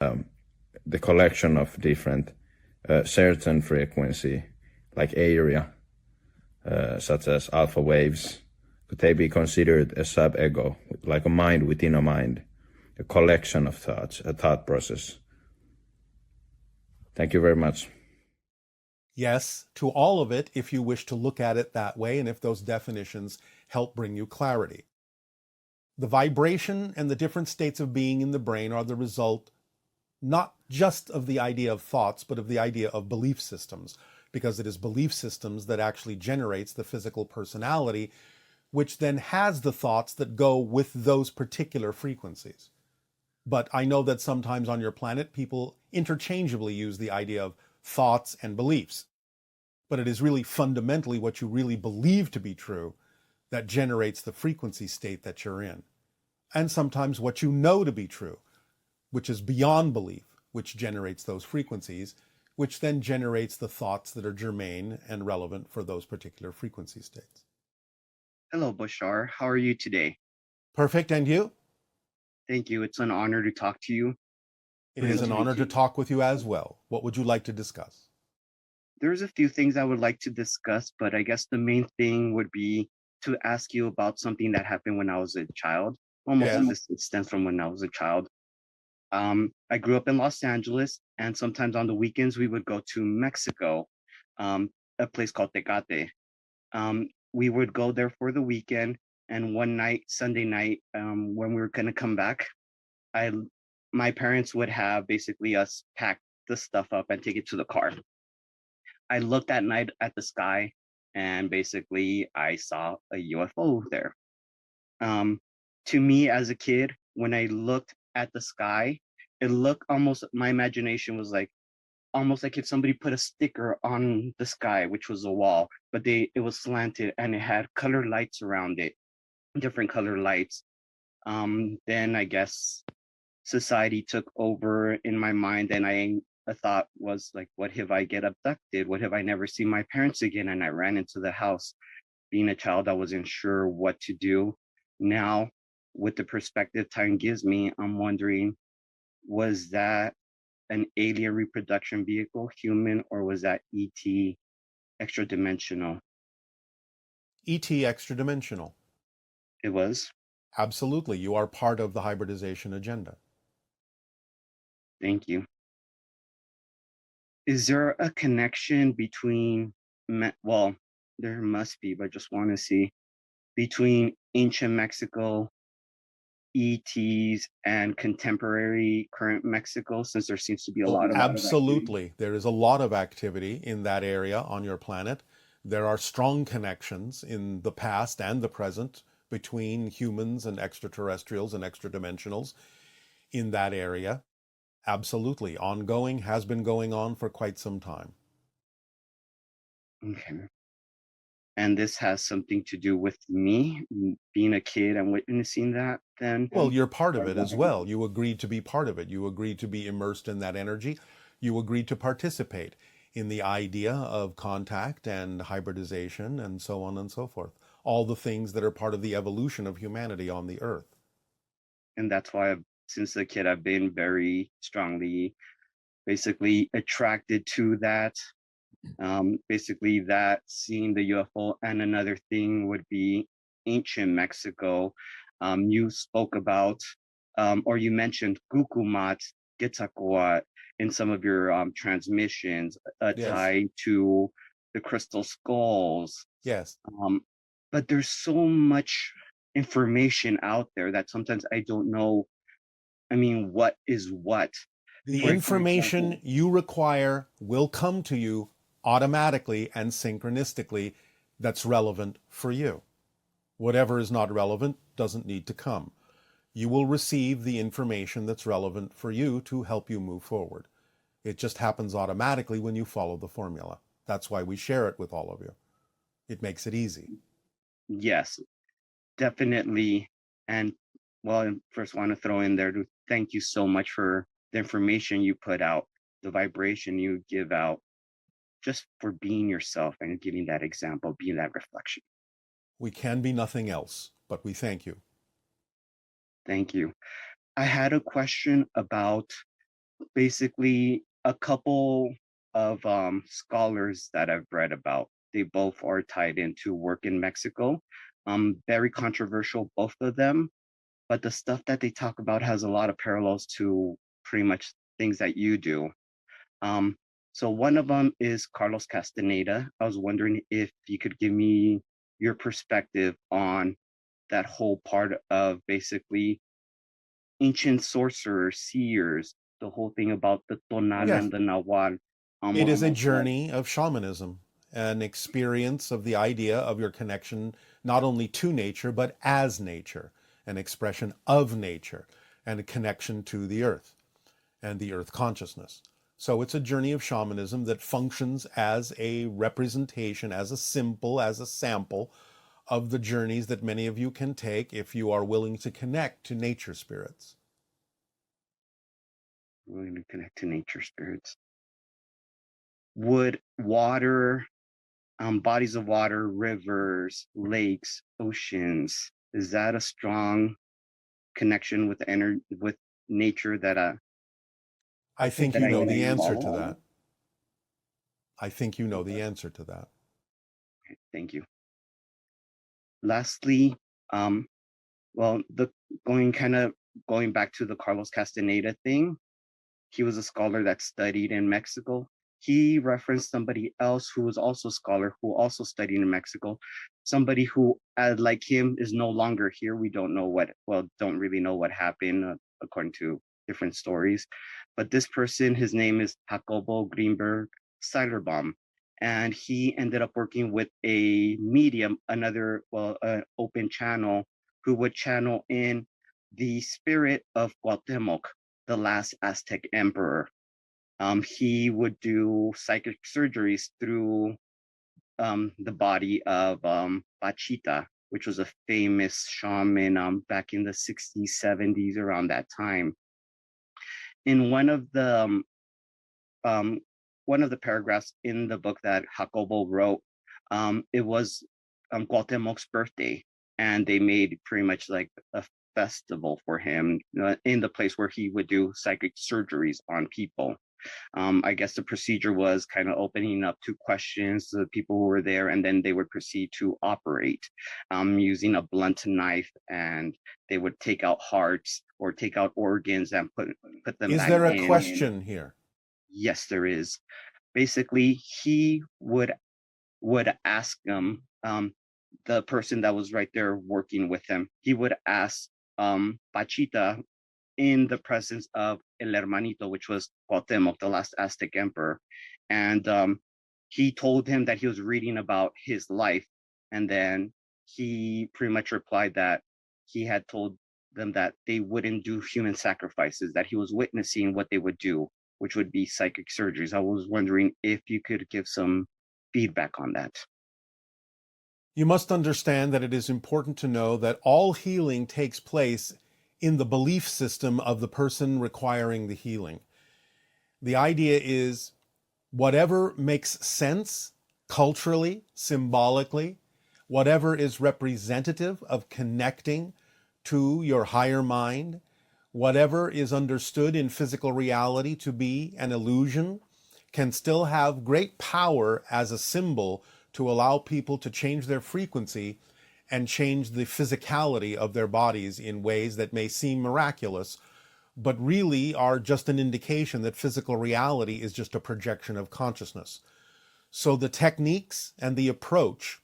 the collection of different certain frequency, like area, such as alpha waves. Could they be considered a sub-ego, like a mind within a mind, a collection of thoughts, a thought process? Thank you very much. Yes, to all of it, if you wish to look at it that way, and if those definitions help bring you clarity. The vibration and the different states of being in the brain are the result not just of the idea of thoughts, but of the idea of belief systems, because it is belief systems that actually generates the physical personality, which then has the thoughts that go with those particular frequencies. But I know that sometimes on your planet, people interchangeably use the idea of thoughts and beliefs. But it is really fundamentally what you really believe to be true that generates the frequency state that you're in. And sometimes what you know to be true, which is beyond belief, which generates those frequencies, which then generates the thoughts that are germane and relevant for those particular frequency states. Hello, Bashar. How are you today? Perfect. And you? Thank you. It's an honor to talk to you. It is an honor to talk with you as well. What would you like to discuss? There's a few things I would like to discuss, but I guess the main thing would be to ask you about something that happened when I was a child. Almost Yes. this stems from when I was a child. I grew up in Los Angeles, and sometimes on the weekends we would go to Mexico, a place called Tecate. We would go there for the weekend, and one night, Sunday night, when we were gonna come back, my parents would have basically us pack the stuff up and take it to the car. I looked that night at the sky, and basically I saw a UFO there. To me as a kid, when I looked at the sky, it looked almost, my imagination was like almost like if somebody put a sticker on the sky, which was a wall, but it was slanted and it had colored lights around it, different colored lights. Then I guess society took over in my mind, and a thought was like, what if I get abducted? What if I never see my parents again? And I ran into the house. Being a child, I wasn't sure what to do. Now, with the perspective time gives me, I'm wondering, was that an alien reproduction vehicle, human, or was that ET extra dimensional? ET extra dimensional. It was. Absolutely. You are part of the hybridization agenda. Thank you. Is there a connection between, well, there must be, but I just want to see, between ancient Mexico, ETs, and contemporary current Mexico, since there seems to be a Oh, lot of activity? absolutely. There is a lot of activity in that area on your planet. There are strong connections in the past and the present between humans and extraterrestrials and extra dimensionals in that area. Absolutely. Ongoing, has been going on for quite some time. Okay. And this has something to do with me being a kid and witnessing that then? Well, you're part of it as well. You agreed to be part of it. You agreed to be immersed in that energy. You agreed to participate in the idea of contact and hybridization and so on and so forth. All the things that are part of the evolution of humanity on the earth. And that's why since a kid, I've been very strongly basically attracted to that. Basically that seeing the UFO. And another thing would be ancient Mexico. You spoke about, or you mentioned Gukumat, Getacoat in some of your transmissions, Yes. tied to the crystal skulls. Yes. But there's so much information out there that sometimes I don't know. I mean, what is what? The information you require will come to you automatically and synchronistically that's relevant for you. Whatever is not relevant doesn't need to come. You will receive the information that's relevant for you to help you move forward. It just happens automatically when you follow the formula. That's why we share it with all of you. It makes it easy. Yes, definitely. And well, I first want to throw in there to thank you so much for the information you put out, the vibration you give out, just for being yourself and giving that example, being that reflection. We can be nothing else, but we thank you. Thank you. I had a question about basically a couple of scholars that I've read about. They both are tied into work in Mexico. Very controversial, both of them, but the stuff that they talk about has a lot of parallels to pretty much things that you do. Um, so one of them is Carlos Castaneda. I was wondering if you could give me your perspective on that whole part of basically ancient sorcerers, seers, the whole thing about the tonal Yes. and the nahual. It is a Almost like, journey of shamanism, an experience of the idea of your connection not only to nature, but as nature, an expression of nature, and a connection to the earth and the earth consciousness. So it's a journey of shamanism that functions as a representation, as a symbol, as a sample of the journeys that many of you can take if you are willing to connect to nature spirits. we're going to connect to nature spirits. Would water, bodies of water, rivers, lakes, oceans, is that a strong connection with with nature that I think that you I know the can answer to follow? that. I think you know the answer to that. Thank you. Lastly, um, well, the going back to the Carlos Castaneda thing, he was a scholar that studied in Mexico. He referenced somebody else who was also a scholar who also studied in Mexico. Somebody who, like him, is no longer here. We don't know don't really know what happened according to different stories. But this person, his name is Jacobo Greenberg Seilerbaum, and he ended up working with a medium, an open channel, who would channel in the spirit of Cuauhtemoc, the last Aztec emperor. He would do psychic surgeries through the body of Pachita, which was a famous shaman back in the 60s, 70s, around that time. In um, one of the paragraphs in the book that Jacobo wrote, it was Cuauhtemoc's birthday, and they made pretty much like a festival for him in the place where he would do psychic surgeries on people. I guess the procedure was kind of opening up to questions to the people who were there, and then they would proceed to operate using a blunt knife, and they would take out hearts or take out organs and put them Is back there a in. question here? Yes, there is. Basically, he would ask them, the person that was right there working with him, he would ask Pachita in the presence of El Hermanito, which was Cuauhtemoc, the last Aztec emperor. And he told him that he was reading about his life. And then he pretty much replied that he had told them that they wouldn't do human sacrifices, that he was witnessing what they would do, which would be psychic surgeries. I was wondering if you could give some feedback on that. You must understand that it is important to know that all healing takes place in the belief system of the person requiring the healing. The idea is whatever makes sense culturally, symbolically, whatever is representative of connecting to your higher mind, whatever is understood in physical reality to be an illusion, can still have great power as a symbol to allow people to change their frequency and change the physicality of their bodies in ways that may seem miraculous, but really are just an indication that physical reality is just a projection of consciousness. So the techniques and the approach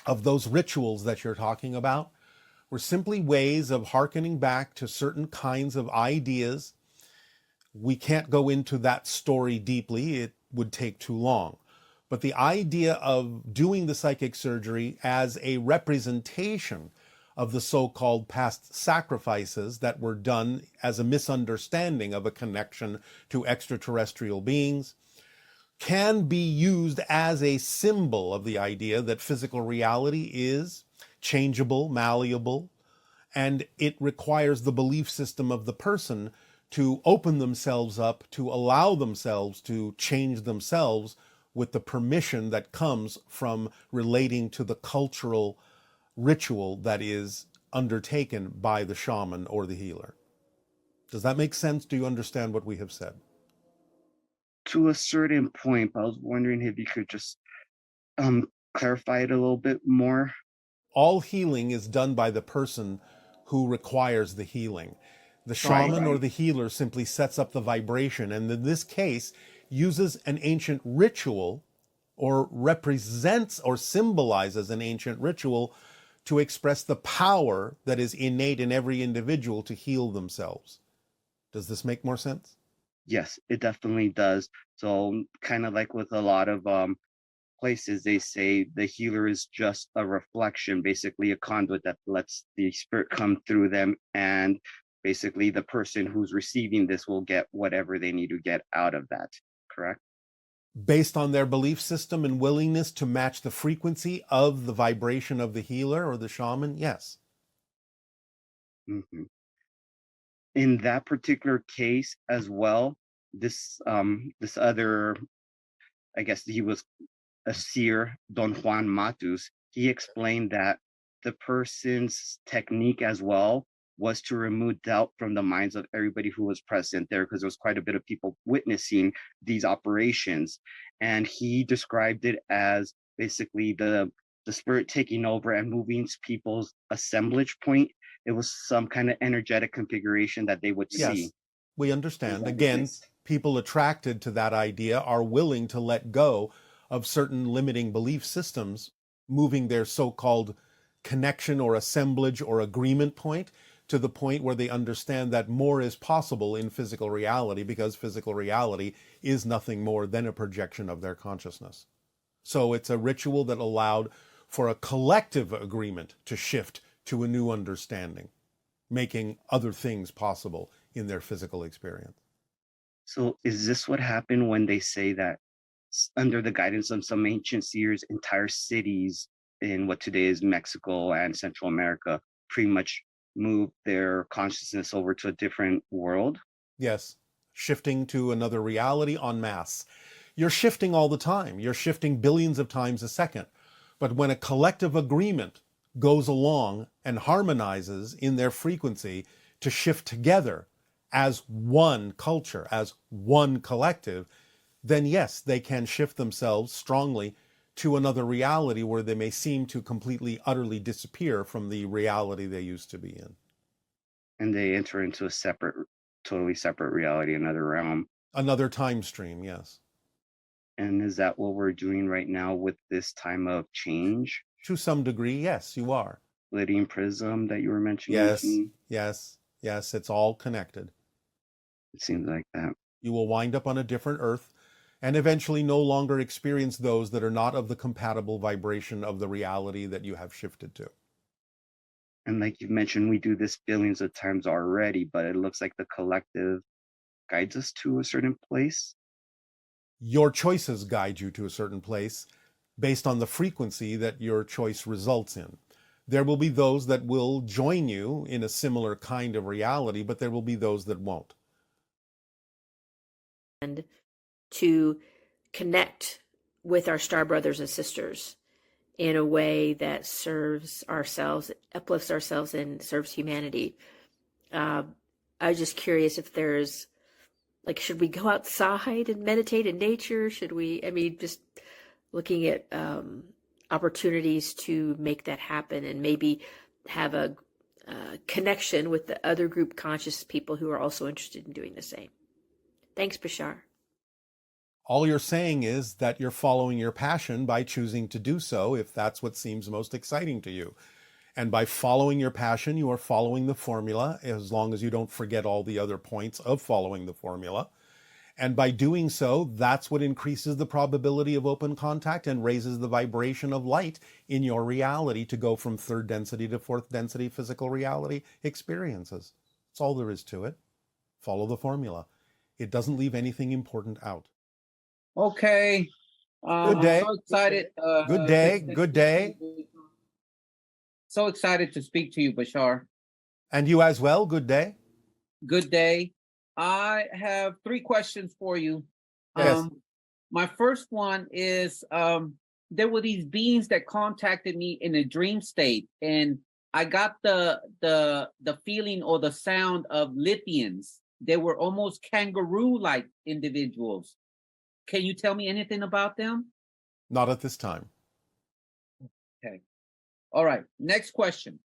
of those rituals that you're talking about were simply ways of hearkening back to certain kinds of ideas. We can't go into that story deeply, it would take too long. But the idea of doing the psychic surgery as a representation of the so-called past sacrifices that were done as a misunderstanding of a connection to extraterrestrial beings can be used as a symbol of the idea that physical reality is changeable, malleable, and it requires the belief system of the person to open themselves up, to allow themselves to change themselves with the permission that comes from relating to the cultural ritual that is undertaken by the shaman or the healer. Does that make sense? Do you understand what we have said? to a certain point, but I was wondering if you could just clarify it a little bit more. All healing is done by the person who requires the healing. The shaman or the healer simply sets up the vibration, and in this case uses an ancient ritual, or represents or symbolizes an ancient ritual, to express the power that is innate in every individual to heal themselves. Does this make more sense? Yes, it definitely does. So kind of like with a lot of places, they say the healer is just a reflection, basically a conduit that lets the spirit come through them, and basically the person who's receiving this will get whatever they need to get out of that. Correct? Based on their belief system and willingness to match the frequency of the vibration of the healer or the shaman, yes. Hmm. In that particular case as well, this other, I guess he was a seer, Don Juan Matus, he explained that the person's technique as well was to remove doubt from the minds of everybody who was present there, because there was quite a bit of people witnessing these operations. And he described it as basically the spirit taking over and moving people's assemblage point. It was some kind of energetic configuration that they would see. Yes, we understand. Again, people attracted to that idea are willing to let go of certain limiting belief systems, moving their so-called connection or assemblage or agreement point to the point where they understand that more is possible in physical reality, because physical reality is nothing more than a projection of their consciousness. So it's a ritual that allowed for a collective agreement to shift to a new understanding, making other things possible in their physical experience. So is this what happened when they say that under the guidance of some ancient seers, entire cities in what today is Mexico and Central America pretty much moved their consciousness over to a different world? Yes, shifting to another reality en masse. You're shifting all the time. You're shifting billions of times a second. But when a collective agreement goes along and harmonizes in their frequency to shift together as one culture, as one collective, then yes, they can shift themselves strongly to another reality where they may seem to completely, utterly disappear from the reality they used to be in. And they enter into a separate, totally separate reality, another realm. Another time stream, yes. And is that what we're doing right now with this time of change? To some degree, yes, you are. Splitting prism that you were mentioning Yes, to me? yes, yes, it's all connected. It seems like that. You will wind up on a different Earth and eventually no longer experience those that are not of the compatible vibration of the reality that you have shifted to. And like you mentioned, we do this billions of times already, but it looks like the collective guides us to a certain place. Your choices guide you to a certain place based on the frequency that your choice results in. There will be those that will join you in a similar kind of reality, but there will be those that won't. And to connect with our star brothers and sisters in a way that serves ourselves, uplifts ourselves, and serves humanity. I was just curious if there's, like, should we go outside and meditate in nature? Should we, I mean, just looking at opportunities to make that happen, and maybe have a connection with the other group conscious people who are also interested in doing the same. Thanks, Bashar. All you're saying is that you're following your passion by choosing to do so if that's what seems most exciting to you. And by following your passion, you are following the formula, as long as you don't forget all the other points of following the formula. And by doing so, that's what increases the probability of open contact and raises the vibration of light in your reality to go from third density to fourth density physical reality experiences. That's all there is to it. Follow the formula. It doesn't leave anything important out. Okay. Good day. I'm so excited. Good day. Good day. So excited to speak to you, Bashar. And you as well. Good day. Good day. I have 3 questions for you. Yes. My first one is there were these beings that contacted me in a dream state, and I got the feeling or the sound of Lithians. They were almost kangaroo-like individuals. can you tell me anything about them? Not at this time. Okay. All right. Next question.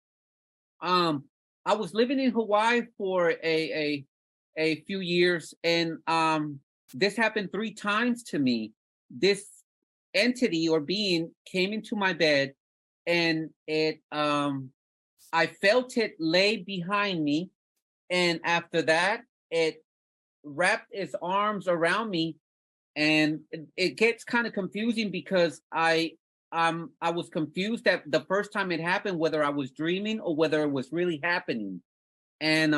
I was living in Hawaii for a few years, and this happened 3 times to me. This entity or being came into my bed, and I felt it lay behind me, and after that, it wrapped its arms around me, and it gets kind of confusing because I was confused that the first time it happened, whether I was dreaming or whether it was really happening. And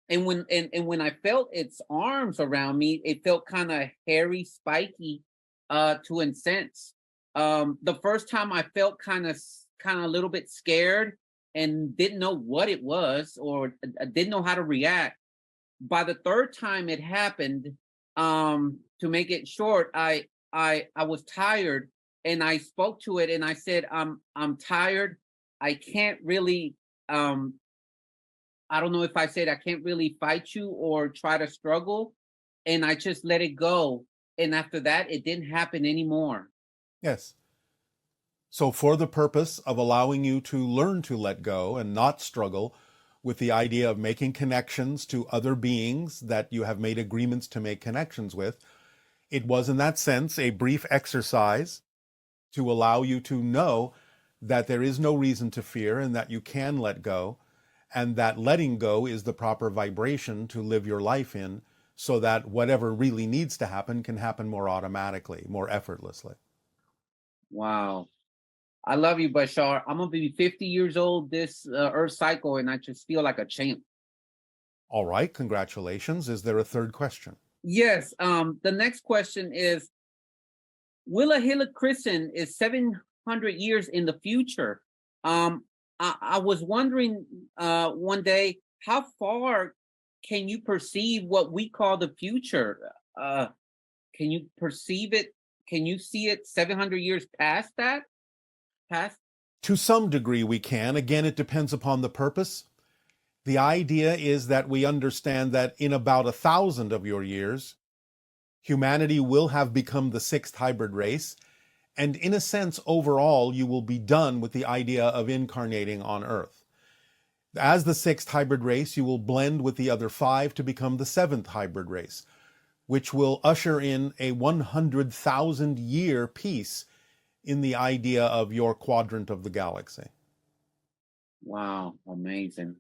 when I felt its arms around me, it felt kind of hairy, spiky, to a sense. The first time I felt kind of a little bit scared and didn't know what it was or didn't know how to react. By the third time it happened, to make it short, I was tired, and I spoke to it and I said, I'm tired. I can't really, I don't know if I said I can't really fight you or try to struggle. And I just let it go. And after that, it didn't happen anymore. Yes. So for the purpose of allowing you to learn to let go and not struggle with the idea of making connections to other beings that you have made agreements to make connections with, it was in that sense a brief exercise to allow you to know that there is no reason to fear and that you can let go, and that letting go is the proper vibration to live your life in, so that whatever really needs to happen can happen more automatically, more effortlessly. Wow. I love you, Bashar. I'm going to be 50 years old this Earth cycle, and I just feel like a champ. All right, congratulations. Is there a third question? Yes. The next question is, Willa Hilla Christen is 700 years in the future. I was wondering one day, how far can you perceive what we call the future? Can you perceive it? Can you see it 700 years past that? To some degree we can. Again, it depends upon the purpose. The idea is that we understand that in about 1,000 of your years, humanity will have become the 6th hybrid race. And in a sense, overall, you will be done with the idea of incarnating on Earth. As the 6th hybrid race, you will blend with the other 5 to become the 7th hybrid race, which will usher in a 100,000 year piece in the idea of your quadrant of the galaxy. Wow, amazing.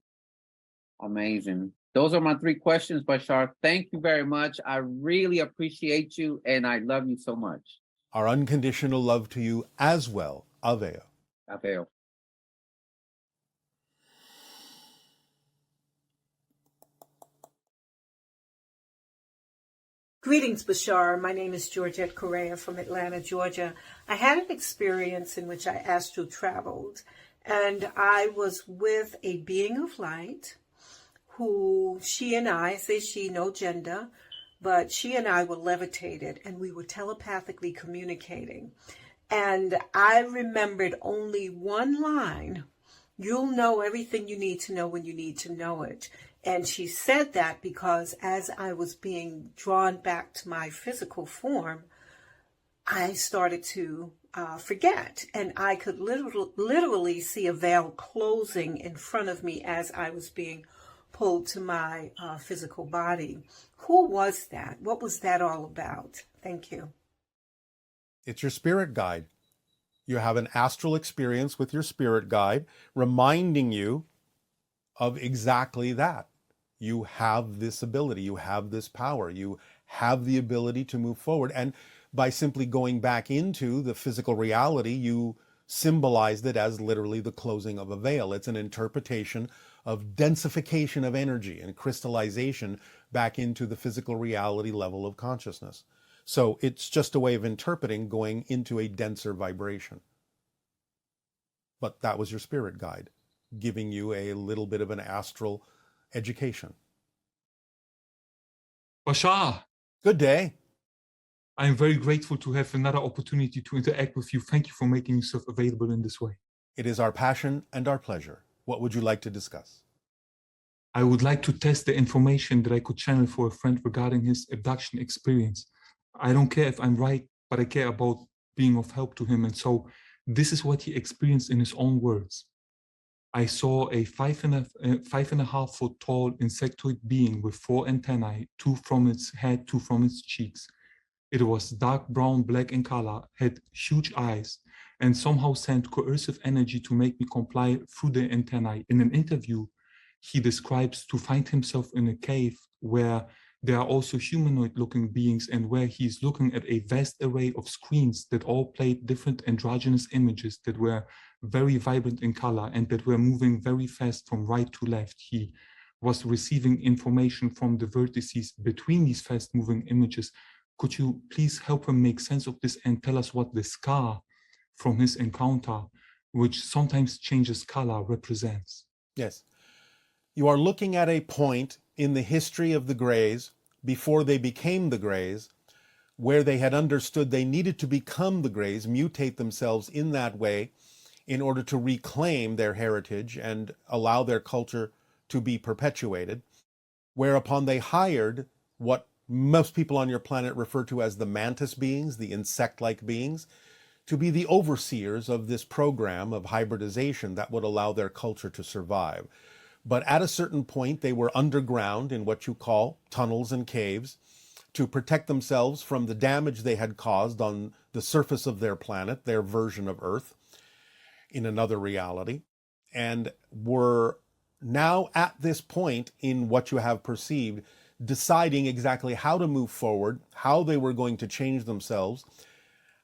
Amazing. Those are my 3 questions, Bashar. Thank you very much. I really appreciate you, and I love you so much. Our unconditional love to you as well. Aveo. Aveo. Greetings, Bashar. My name is Georgette Correa from Atlanta, Georgia. I had an experience in which I astral traveled, and I was with a being of light who she and I, say she, no gender, but she and I were levitated, and we were telepathically communicating. And I remembered only one line: "You'll know everything you need to know when you need to know it." And she said that because as I was being drawn back to my physical form, I started to forget. And I could literally see a veil closing in front of me as I was being pulled to my physical body. Who was that? What was that all about? Thank you. It's your spirit guide. You have an astral experience with your spirit guide, reminding you of exactly that. You have this ability, you have this power, you have the ability to move forward. And by simply going back into the physical reality, you symbolized it as literally the closing of a veil. It's an interpretation of densification of energy and crystallization back into the physical reality level of consciousness. So it's just a way of interpreting going into a denser vibration. But that was your spirit guide, giving you a little bit of an astral education. Bashar. Good day. I am very grateful to have another opportunity to interact with you. Thank you for making yourself available in this way. It is our passion and our pleasure. What would you like to discuss? I would like to test the information that I could channel for a friend regarding his abduction experience. I don't care if I'm right, but I care about being of help to him. And so this is what he experienced in his own words. I saw a 5.5 foot tall insectoid being with 4 antennae, 2 from its head, 2 from its cheeks. It was dark brown, black in color, had huge eyes, and somehow sent coercive energy to make me comply through the antennae. In an interview, he describes to find himself in a cave where there are also humanoid-looking beings and where he's looking at a vast array of screens that all played different androgynous images that were very vibrant in color and that were moving very fast from right to left. He was receiving information from the vertices between these fast-moving images. Could you please help him make sense of this and tell us what the scar from his encounter, which sometimes changes color, represents? Yes. You are looking at a point in the history of the Greys, before they became the Greys, where they had understood they needed to become the Greys, mutate themselves in that way in order to reclaim their heritage and allow their culture to be perpetuated, whereupon they hired what most people on your planet refer to as the mantis beings, the insect-like beings, to be the overseers of this program of hybridization that would allow their culture to survive. But at a certain point, they were underground in what you call tunnels and caves to protect themselves from the damage they had caused on the surface of their planet, their version of Earth, in another reality, and were now at this point in what you have perceived, deciding exactly how to move forward, how they were going to change themselves,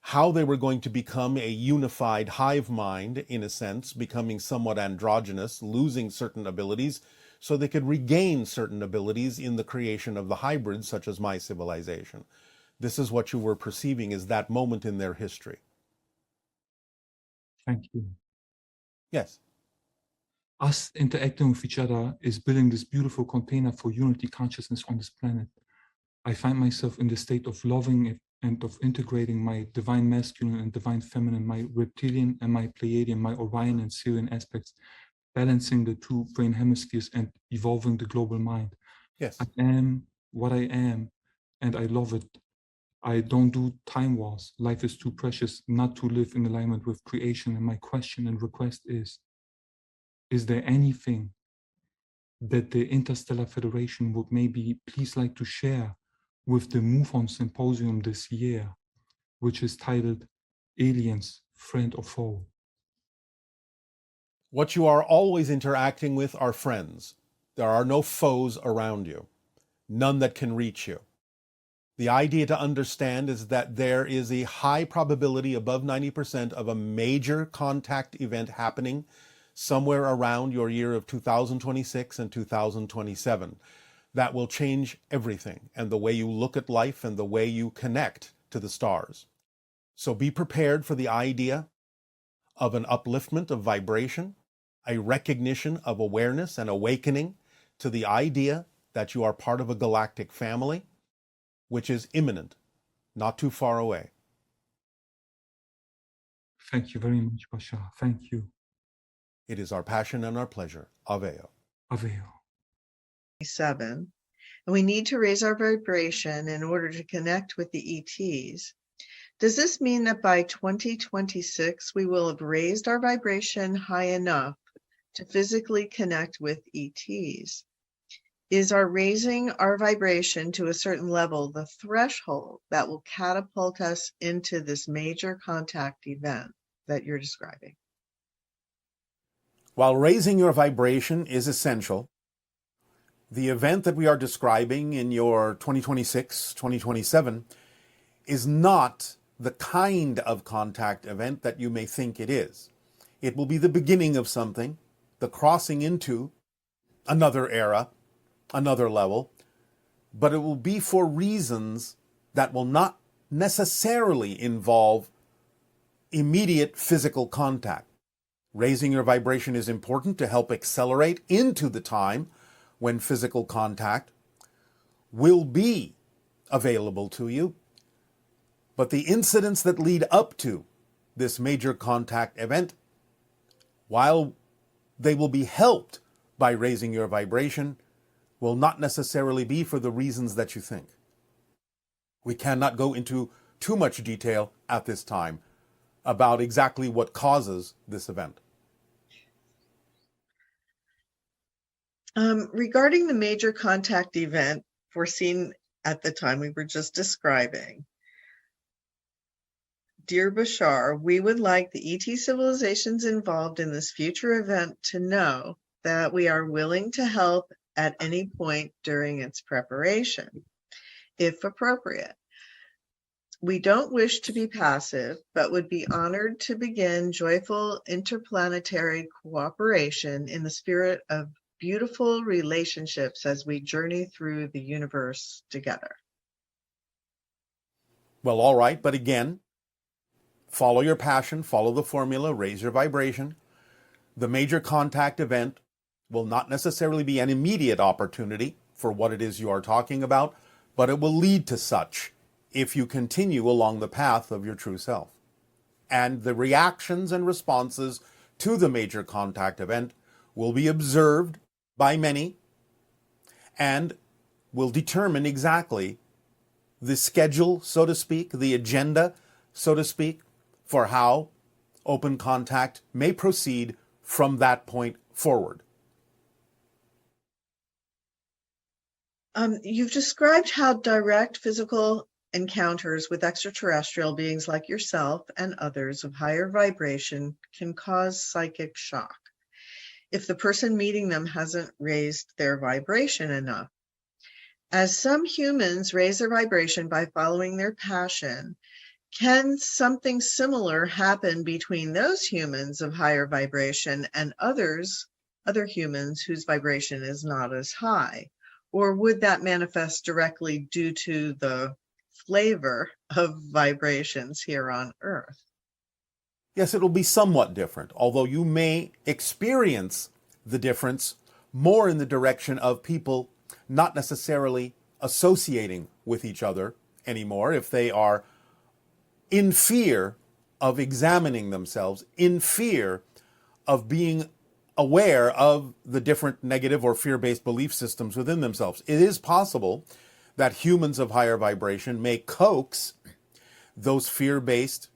how they were going to become a unified hive mind, in a sense, becoming somewhat androgynous, losing certain abilities, so they could regain certain abilities in the creation of the hybrids, such as my civilization. This is what you were perceiving as that moment in their history. Thank you. Yes. Us interacting with each other is building this beautiful container for unity consciousness on this planet. I find myself in the state of loving it and of integrating my divine masculine and divine feminine, my reptilian and my Pleiadian, my Orion and Sirian aspects, balancing the 2 brain hemispheres and evolving the global mind. Yes. I am what I am, and I love it. I don't do time wars. Life is too precious not to live in alignment with creation. And my question and request is there anything that the Interstellar Federation would maybe please like to share with the Move On Symposium this year, which is titled Aliens, Friend or Foe? What you are always interacting with are friends. There are no foes around you, none that can reach you. The idea to understand is that there is a high probability, above 90%, of a major contact event happening somewhere around your year of 2026 and 2027. That will change everything and the way you look at life and the way you connect to the stars. So be prepared for the idea of an upliftment of vibration, a recognition of awareness and awakening to the idea that you are part of a galactic family, which is imminent, not too far away. Thank you very much, Bashar. Thank you. It is our passion and our pleasure. Aveo. Aveo. 7, and we need to raise our vibration in order to connect with the ETs. Does this mean that by 2026 we will have raised our vibration high enough to physically connect with ETs? Is our raising our vibration to a certain level the threshold that will catapult us into this major contact event that you're describing? While raising your vibration is essential, the event that we are describing in your 2026, 2027 is not the kind of contact event that you may think it is. It will be the beginning of something, the crossing into another era, another level, but it will be for reasons that will not necessarily involve immediate physical contact. Raising your vibration is important to help accelerate into the time when physical contact will be available to you. But the incidents that lead up to this major contact event, while they will be helped by raising your vibration, will not necessarily be for the reasons that you think. We cannot go into too much detail at this time about exactly what causes this event. Regarding the major contact event foreseen at the time we were just describing, dear Bashar, we would like the ET civilizations involved in this future event to know that we are willing to help at any point during its preparation, if appropriate. We don't wish to be passive, but would be honored to begin joyful interplanetary cooperation in the spirit of beautiful relationships as we journey through the universe together. Well, all right, but again, follow your passion, follow the formula, raise your vibration. The major contact event will not necessarily be an immediate opportunity for what it is you are talking about, but it will lead to such if you continue along the path of your true self. And the reactions and responses to the major contact event will be observed by many and will determine exactly the schedule, so to speak, the agenda, so to speak, for how open contact may proceed from that point forward. You've described how direct physical encounters with extraterrestrial beings like yourself and others of higher vibration can cause psychic shock if the person meeting them hasn't raised their vibration enough. As some humans raise their vibration by following their passion, can something similar happen between those humans of higher vibration and other humans whose vibration is not as high? Or would that manifest directly due to the flavor of vibrations here on Earth? Yes, it will be somewhat different, although you may experience the difference more in the direction of people not necessarily associating with each other anymore if they are in fear of examining themselves, in fear of being aware of the different negative or fear-based belief systems within themselves. It is possible that humans of higher vibration may coax those fear-based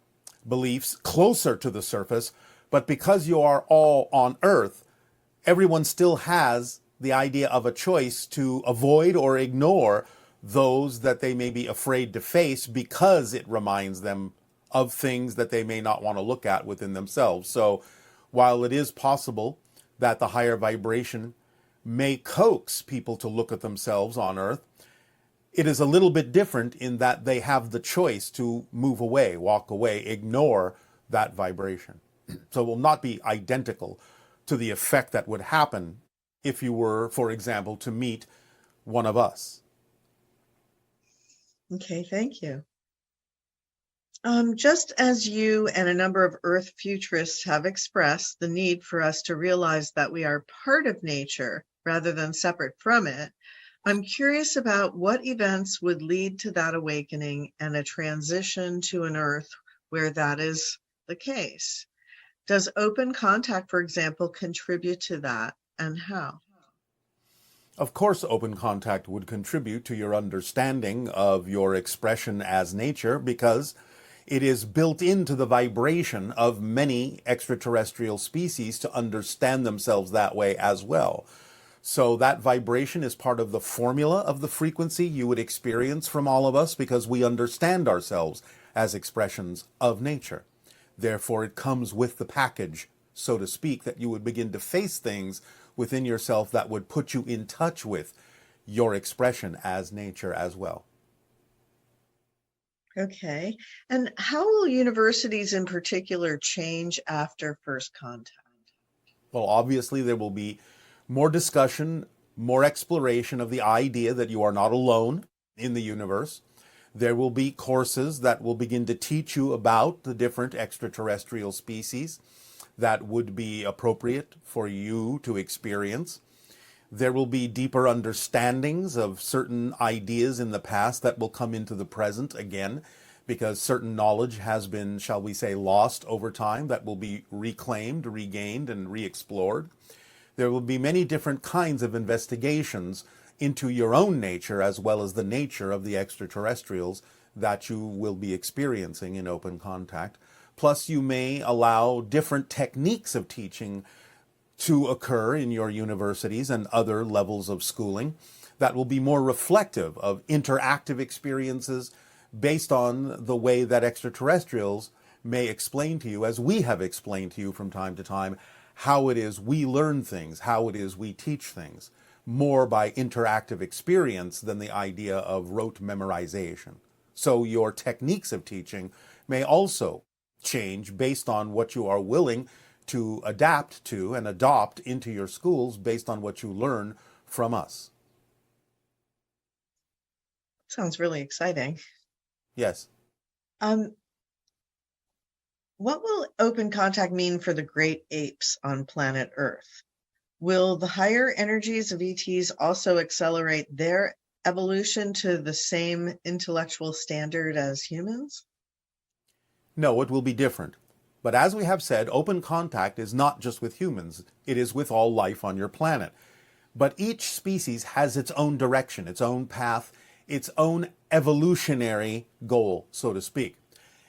beliefs closer to the surface, but because you are all on Earth, everyone still has the idea of a choice to avoid or ignore those that they may be afraid to face because it reminds them of things that they may not want to look at within themselves. So while it is possible that the higher vibration may coax people to look at themselves on Earth, it is a little bit different in that they have the choice to move away, walk away, ignore that vibration. So it will not be identical to the effect that would happen if you were, for example, to meet one of us. Okay, thank you. Just as you and a number of Earth futurists have expressed the need for us to realize that we are part of nature rather than separate from it, I'm curious about what events would lead to that awakening and a transition to an Earth where that is the case. Does open contact, for example, contribute to that, and how? Of course, open contact would contribute to your understanding of your expression as nature because it is built into the vibration of many extraterrestrial species to understand themselves that way as well. So that vibration is part of the formula of the frequency you would experience from all of us because we understand ourselves as expressions of nature. Therefore, it comes with the package, so to speak, that you would begin to face things within yourself that would put you in touch with your expression as nature as well. Okay. And how will universities in particular change after first contact? Well, obviously, there will be more discussion, more exploration of the idea that you are not alone in the universe. There will be courses that will begin to teach you about the different extraterrestrial species that would be appropriate for you to experience. There will be deeper understandings of certain ideas in the past that will come into the present again, because certain knowledge has been, shall we say, lost over time that will be reclaimed, regained, and re-explored. There will be many different kinds of investigations into your own nature as well as the nature of the extraterrestrials that you will be experiencing in open contact. Plus, you may allow different techniques of teaching to occur in your universities and other levels of schooling that will be more reflective of interactive experiences based on the way that extraterrestrials may explain to you, as we have explained to you from time to time, how it is we learn things, how it is we teach things, more by interactive experience than the idea of rote memorization. So your techniques of teaching may also change based on what you are willing to adapt to and adopt into your schools based on what you learn from us. Sounds really exciting. Yes. What will open contact mean for the great apes on planet Earth? Will the higher energies of ETs also accelerate their evolution to the same intellectual standard as humans? No, it will be different. But as we have said, open contact is not just with humans, it is with all life on your planet. But each species has its own direction, its own path, its own evolutionary goal, so to speak.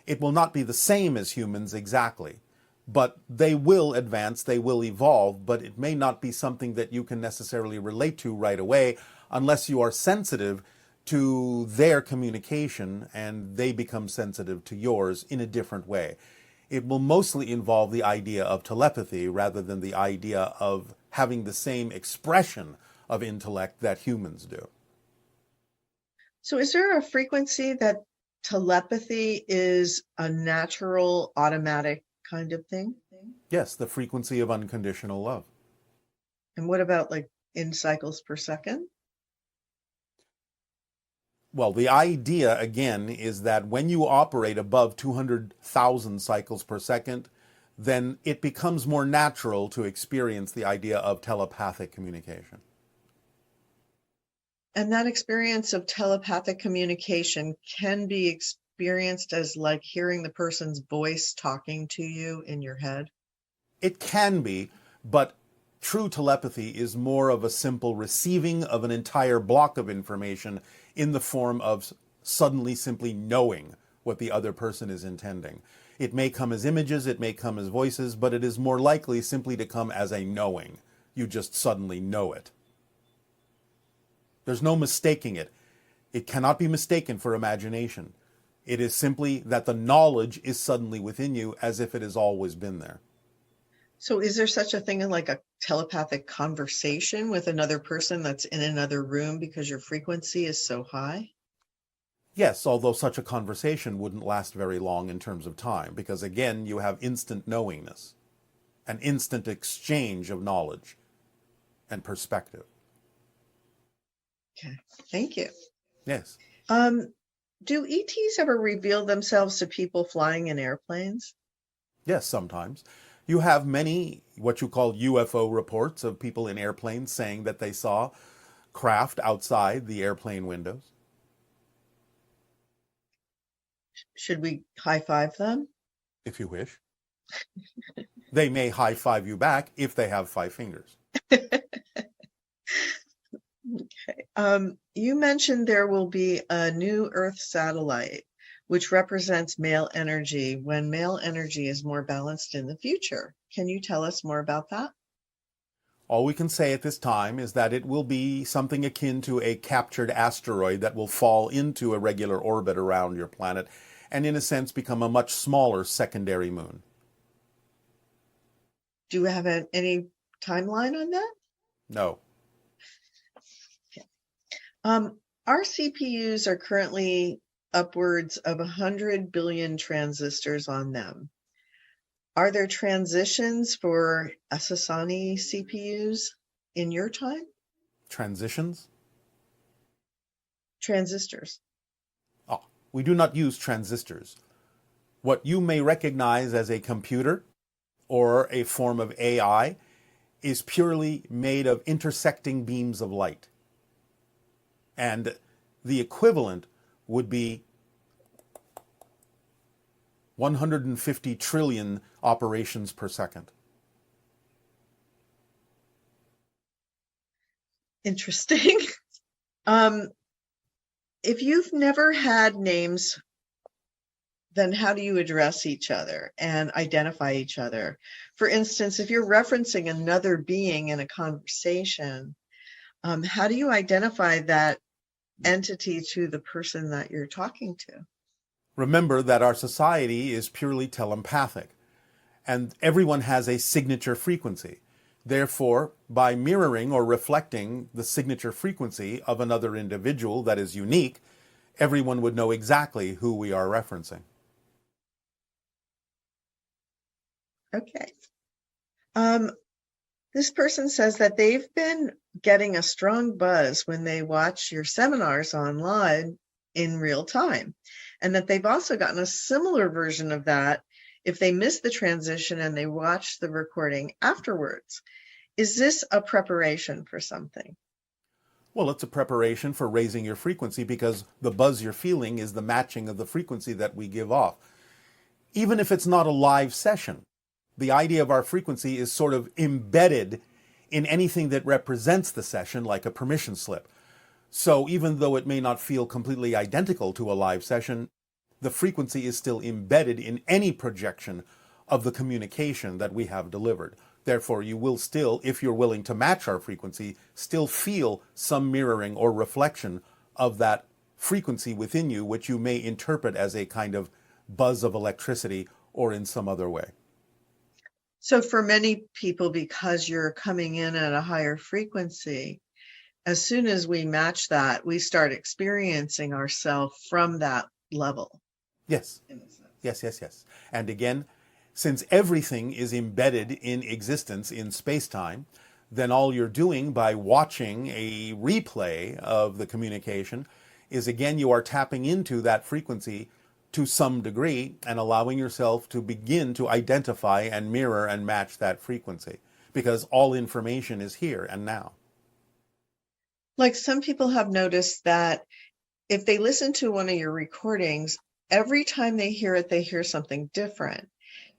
It will not be the same as humans exactly, but they will advance, they will evolve, but it may not be something that you can necessarily relate to right away unless you are sensitive to their communication and they become sensitive to yours in a different way. It will mostly involve the idea of telepathy rather than the idea of having the same expression of intellect that humans do. So is there a frequency that telepathy is a natural, automatic kind of thing? Yes, the frequency of unconditional love. And what about like in cycles per second? Well, the idea, again, is that when you operate above 200,000 cycles per second, then it becomes more natural to experience the idea of telepathic communication. And that experience of telepathic communication can be experienced as like hearing the person's voice talking to you in your head? It can be, but true telepathy is more of a simple receiving of an entire block of information in the form of suddenly simply knowing what the other person is intending. It may come as images, it may come as voices, but it is more likely simply to come as a knowing. You just suddenly know it. There's no mistaking it. It cannot be mistaken for imagination. It is simply that the knowledge is suddenly within you as if it has always been there. So is there such a thing as like a telepathic conversation with another person that's in another room because your frequency is so high? Yes, although such a conversation wouldn't last very long in terms of time, because again, you have instant knowingness, an instant exchange of knowledge and perspective. Okay, thank you. Yes. Do ETs ever reveal themselves to people flying in airplanes? Yes, sometimes. You have many what you call UFO reports of people in airplanes saying that they saw craft outside the airplane windows. Should we high five them? If you wish. They may high five you back if they have 5 fingers. Okay. You mentioned there will be a new Earth satellite, which represents male energy when male energy is more balanced in the future. Can you tell us more about that? All we can say at this time is that it will be something akin to a captured asteroid that will fall into a regular orbit around your planet and in a sense become a much smaller secondary moon. Do you have any timeline on that? No. Our CPUs are currently upwards of 100 billion transistors on them. Are there transitions for Asasani CPUs in your time? Transitions? Transistors. Oh, we do not use transistors. What you may recognize as a computer or a form of AI is purely made of intersecting beams of light. And the equivalent would be 150 trillion operations per second. Interesting. if you've never had names, then how do you address each other and identify each other? For instance, if you're referencing another being in a conversation, how do you identify that entity to the person that you're talking to? Remember that our society is purely telepathic, and everyone has a signature frequency. Therefore, by mirroring or reflecting the signature frequency of another individual that is unique, everyone would know exactly who we are referencing. Okay. This person says that they've been getting a strong buzz when they watch your seminars online in real time, and that they've also gotten a similar version of that if they miss the transition and they watch the recording afterwards. Is this a preparation for something? Well, it's a preparation for raising your frequency, because the buzz you're feeling is the matching of the frequency that we give off. Even if it's not a live session, the idea of our frequency is sort of embedded in anything that represents the session, like a permission slip. So even though it may not feel completely identical to a live session, the frequency is still embedded in any projection of the communication that we have delivered. Therefore, you will still, if you're willing to match our frequency, still feel some mirroring or reflection of that frequency within you, which you may interpret as a kind of buzz of electricity or in some other way. So for many people, because you're coming in at a higher frequency, as soon as we match that, we start experiencing ourselves from that level. Yes. Yes. And again, since everything is embedded in existence in space-time, then all you're doing by watching a replay of the communication is, again, you are tapping into that frequency to some degree and allowing yourself to begin to identify and mirror and match that frequency, because all information is here and now. Like, some people have noticed that if they listen to one of your recordings, every time they hear something different.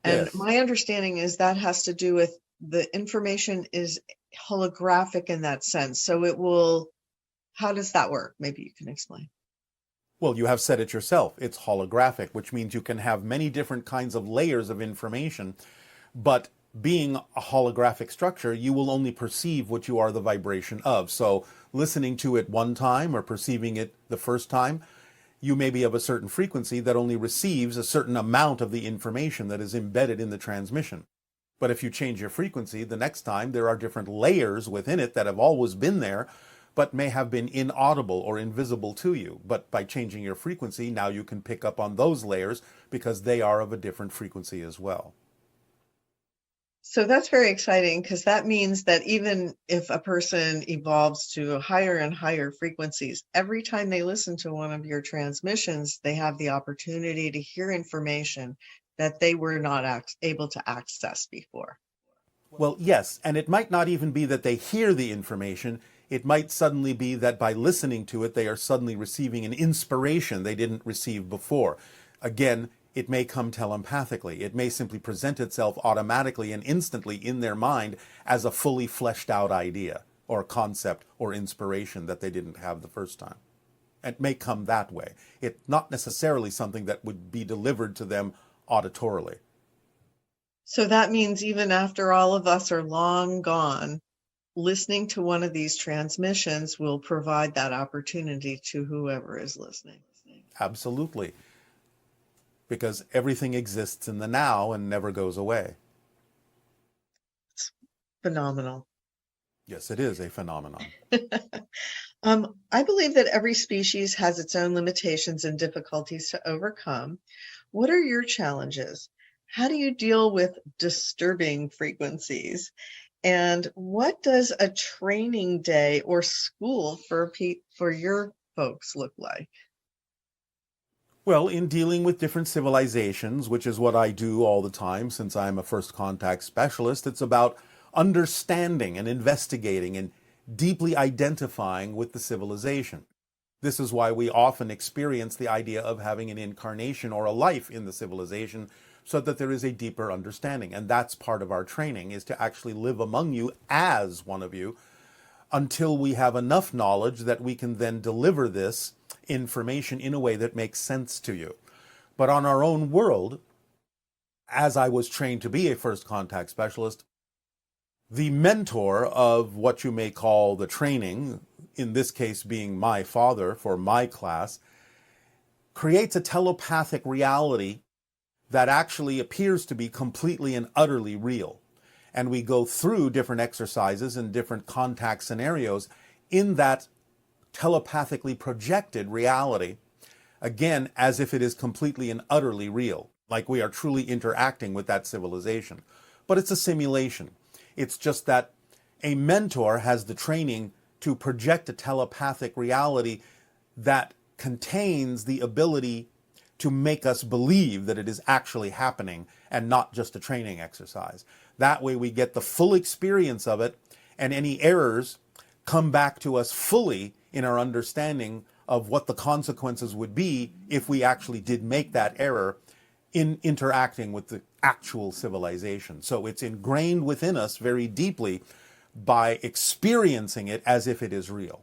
And Yes. my understanding is that has to do with the information is holographic in that sense. So it will, how does that work? Maybe you can explain. Well, you have said it yourself. It's holographic, which means you can have many different kinds of layers of information, but being a holographic structure, you will only perceive what you are the vibration of. So listening to it one time or perceiving it the first time, you may be of a certain frequency that only receives a certain amount of the information that is embedded in the transmission. But if you change your frequency, the next time there are different layers within it that have always been there, but may have been inaudible or invisible to you. But by changing your frequency, now you can pick up on those layers because they are of a different frequency as well. So that's very exciting, because that means that even if a person evolves to higher and higher frequencies, every time they listen to one of your transmissions, they have the opportunity to hear information that they were not able to access before. Well, yes, and it might not even be that they hear the information. It might suddenly be that by listening to it, they are suddenly receiving an inspiration they didn't receive before. Again, it may come telepathically. It may simply present itself automatically and instantly in their mind as a fully fleshed out idea or concept or inspiration that they didn't have the first time. It may come that way. It's not necessarily something that would be delivered to them auditorily. So that means even after all of us are long gone, listening to one of these transmissions will provide that opportunity to whoever is listening. Absolutely. Because everything exists in the now and never goes away. It's phenomenal. Yes, it is a phenomenon. I believe that every species has its own limitations and difficulties to overcome. What are your challenges? How do you deal with disturbing frequencies? And what does a training day or school for your folks look like? Well, in dealing with different civilizations, which is what I do all the time since I'm a first contact specialist, it's about understanding and investigating and deeply identifying with the civilization. This is why we often experience the idea of having an incarnation or a life in the civilization, so that there is a deeper understanding. And that's part of our training, is to actually live among you as one of you until we have enough knowledge that we can then deliver this information in a way that makes sense to you. But on our own world, as I was trained to be a first contact specialist, the mentor of what you may call the training, in this case being my father for my class, creates a telepathic reality that actually appears to be completely and utterly real. And we go through different exercises and different contact scenarios in that telepathically projected reality, again, as if it is completely and utterly real, like we are truly interacting with that civilization. But it's a simulation. It's just that a mentor has the training to project a telepathic reality that contains the ability to make us believe that it is actually happening and not just a training exercise. That way we get the full experience of it, and any errors come back to us fully in our understanding of what the consequences would be if we actually did make that error in interacting with the actual civilization. So it's ingrained within us very deeply by experiencing it as if it is real.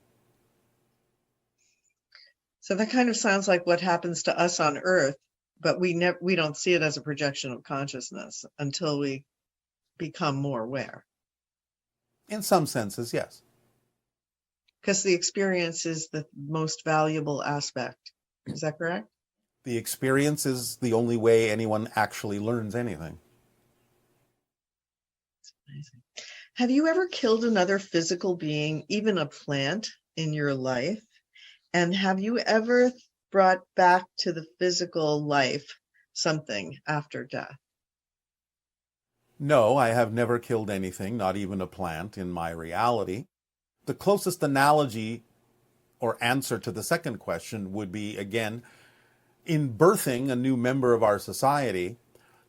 So that kind of sounds like what happens to us on Earth, but we don't see it as a projection of consciousness until we become more aware. In some senses, yes. Because the experience is the most valuable aspect. Is that correct? The experience is the only way anyone actually learns anything. That's amazing. Have you ever killed another physical being, even a plant, in your life? And have you ever brought back to the physical life something after death? No, I have never killed anything, not even a plant, in my reality. The closest analogy or answer to the second question would be, again, in birthing a new member of our society,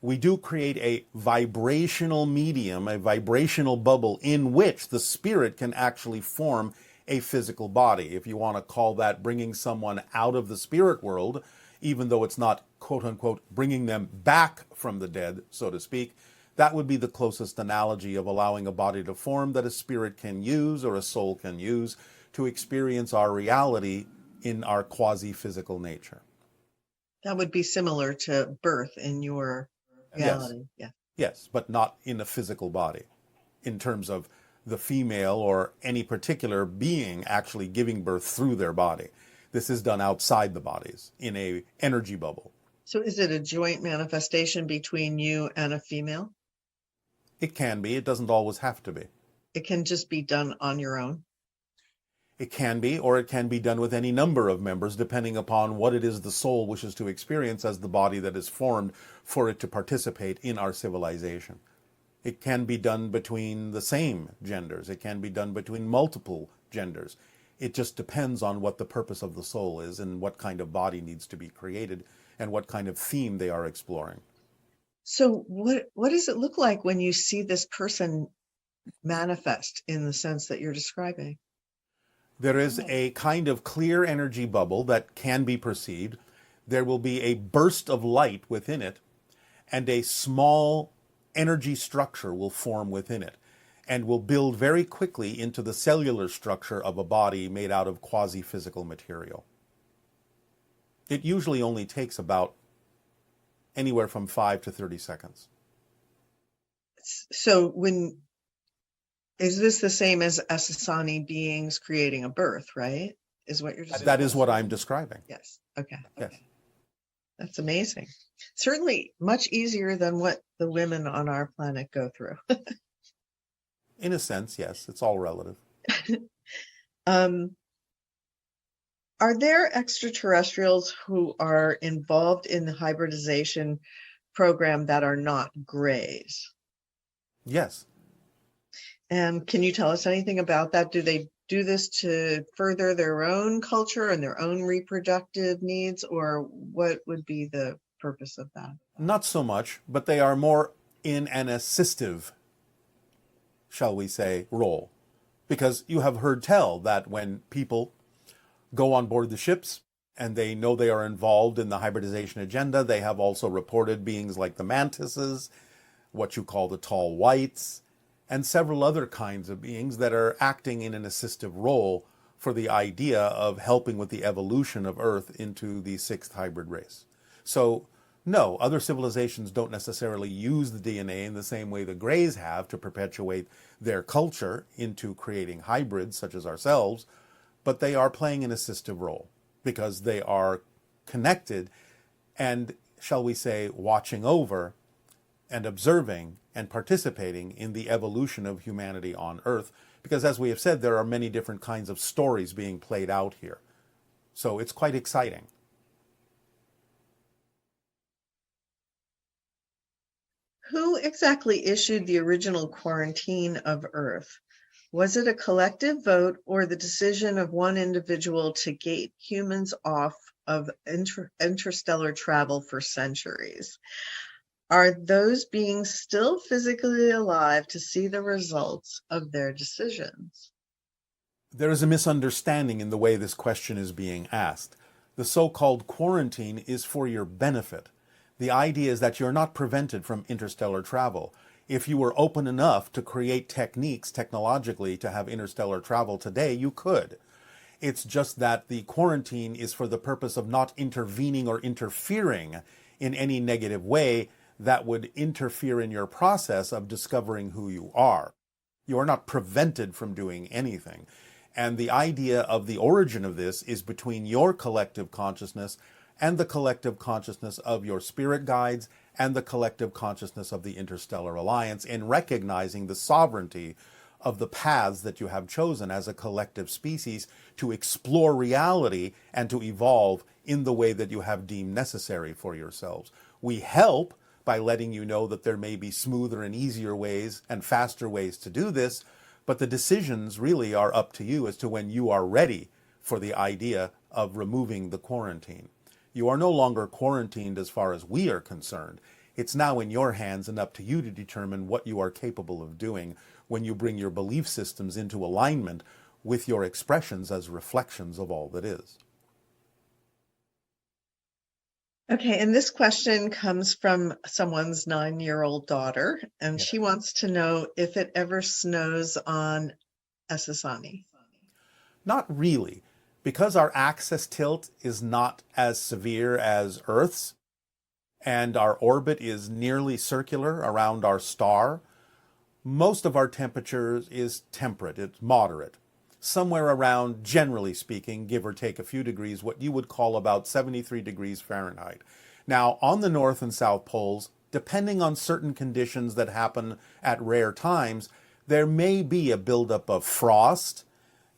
we do create a vibrational medium, a vibrational bubble in which the spirit can actually form a physical body. If you want to call that bringing someone out of the spirit world, even though it's not, quote unquote, bringing them back from the dead, so to speak, that would be the closest analogy of allowing a body to form that a spirit can use or a soul can use to experience our reality in our quasi-physical nature. That would be similar to birth in your reality. Yes. Yes, but not in a physical body, in terms of the female or any particular being actually giving birth through their body. This is done outside the bodies, in a energy bubble. So is it a joint manifestation between you and a female? It can be. It doesn't always have to be. It can just be done on your own? It can be, or it can be done with any number of members, depending upon what it is the soul wishes to experience as the body that is formed for it to participate in our civilization. It can be done between the same genders. It can be done between multiple genders. It just depends on what the purpose of the soul is and what kind of body needs to be created and what kind of theme they are exploring. So what does it look like when you see this person manifest in the sense that you're describing? There is a kind of clear energy bubble that can be perceived. There will be a burst of light within it, and a small energy structure will form within it and will build very quickly into the cellular structure of a body made out of quasi-physical material. It usually only takes about anywhere from 5 to 30 seconds. So is this the same as Asasani beings creating a birth, right? Is what you're describing? That is what I'm describing. Yes. Okay. Yes. That's amazing. Certainly much easier than what the women on our planet go through. In a sense, yes. It's all relative. Are there extraterrestrials who are involved in the hybridization program that are not grays? Yes. And can you tell us anything about that? Do they do this to further their own culture and their own reproductive needs, or what would be the purpose of that? Not so much, but they are more in an assistive, shall we say, role. Because you have heard tell that when people go on board the ships and they know they are involved in the hybridization agenda, they have also reported beings like the mantises, what you call the tall whites, and several other kinds of beings that are acting in an assistive role for the idea of helping with the evolution of Earth into the sixth hybrid race. So, no, other civilizations don't necessarily use the DNA in the same way the Greys have to perpetuate their culture into creating hybrids such as ourselves, but they are playing an assistive role because they are connected and, shall we say, watching over and observing and participating in the evolution of humanity on Earth. Because as we have said, there are many different kinds of stories being played out here. So it's quite exciting. Who exactly issued the original quarantine of Earth? Was it a collective vote or the decision of one individual to gate humans off of interstellar travel for centuries? Are those beings still physically alive to see the results of their decisions? There is a misunderstanding in the way this question is being asked. The so-called quarantine is for your benefit. The idea is that you're not prevented from interstellar travel. If you were open enough to create techniques technologically to have interstellar travel today, you could. It's just that the quarantine is for the purpose of not intervening or interfering in any negative way that would interfere in your process of discovering who you are. You are not prevented from doing anything. And the idea of the origin of this is between your collective consciousness and the collective consciousness of your spirit guides and the collective consciousness of the Interstellar Alliance, in recognizing the sovereignty of the paths that you have chosen as a collective species to explore reality and to evolve in the way that you have deemed necessary for yourselves. We help by letting you know that there may be smoother and easier ways and faster ways to do this, but the decisions really are up to you as to when you are ready for the idea of removing the quarantine. You are no longer quarantined as far as we are concerned. It's now in your hands and up to you to determine what you are capable of doing when you bring your belief systems into alignment with your expressions as reflections of all that is. Okay, and this question comes from someone's 9-year-old daughter, and Yeah. she wants to know if it ever snows on Essassani. Not really, because our axis tilt is not as severe as Earth's, and our orbit is nearly circular around our star. Most of our temperature is temperate, it's moderate. Somewhere around, generally speaking, give or take a few degrees, what you would call about 73 degrees Fahrenheit. Now, on the North and South Poles, depending on certain conditions that happen at rare times, there may be a buildup of frost,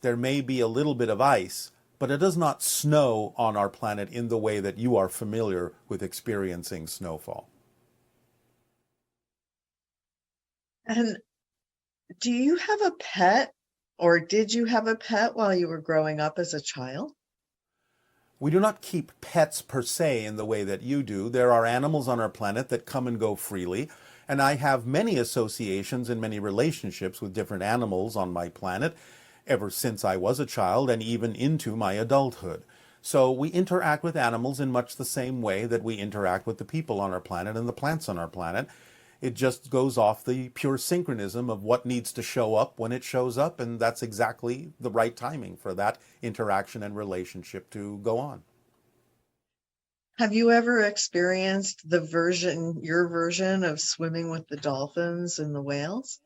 there may be a little bit of ice, but it does not snow on our planet in the way that you are familiar with experiencing snowfall. And do you have a pet, or did you have a pet while you were growing up as a child? We do not keep pets per se in the way that you do. There are animals on our planet that come and go freely, and I have many associations and many relationships with different animals on my planet ever since I was a child and even into my adulthood. So we interact with animals in much the same way that we interact with the people on our planet and the plants on our planet. It just goes off the pure synchronism of what needs to show up when it shows up, and that's exactly the right timing for that interaction and relationship to go on. Have you ever experienced your version of swimming with the dolphins and the whales?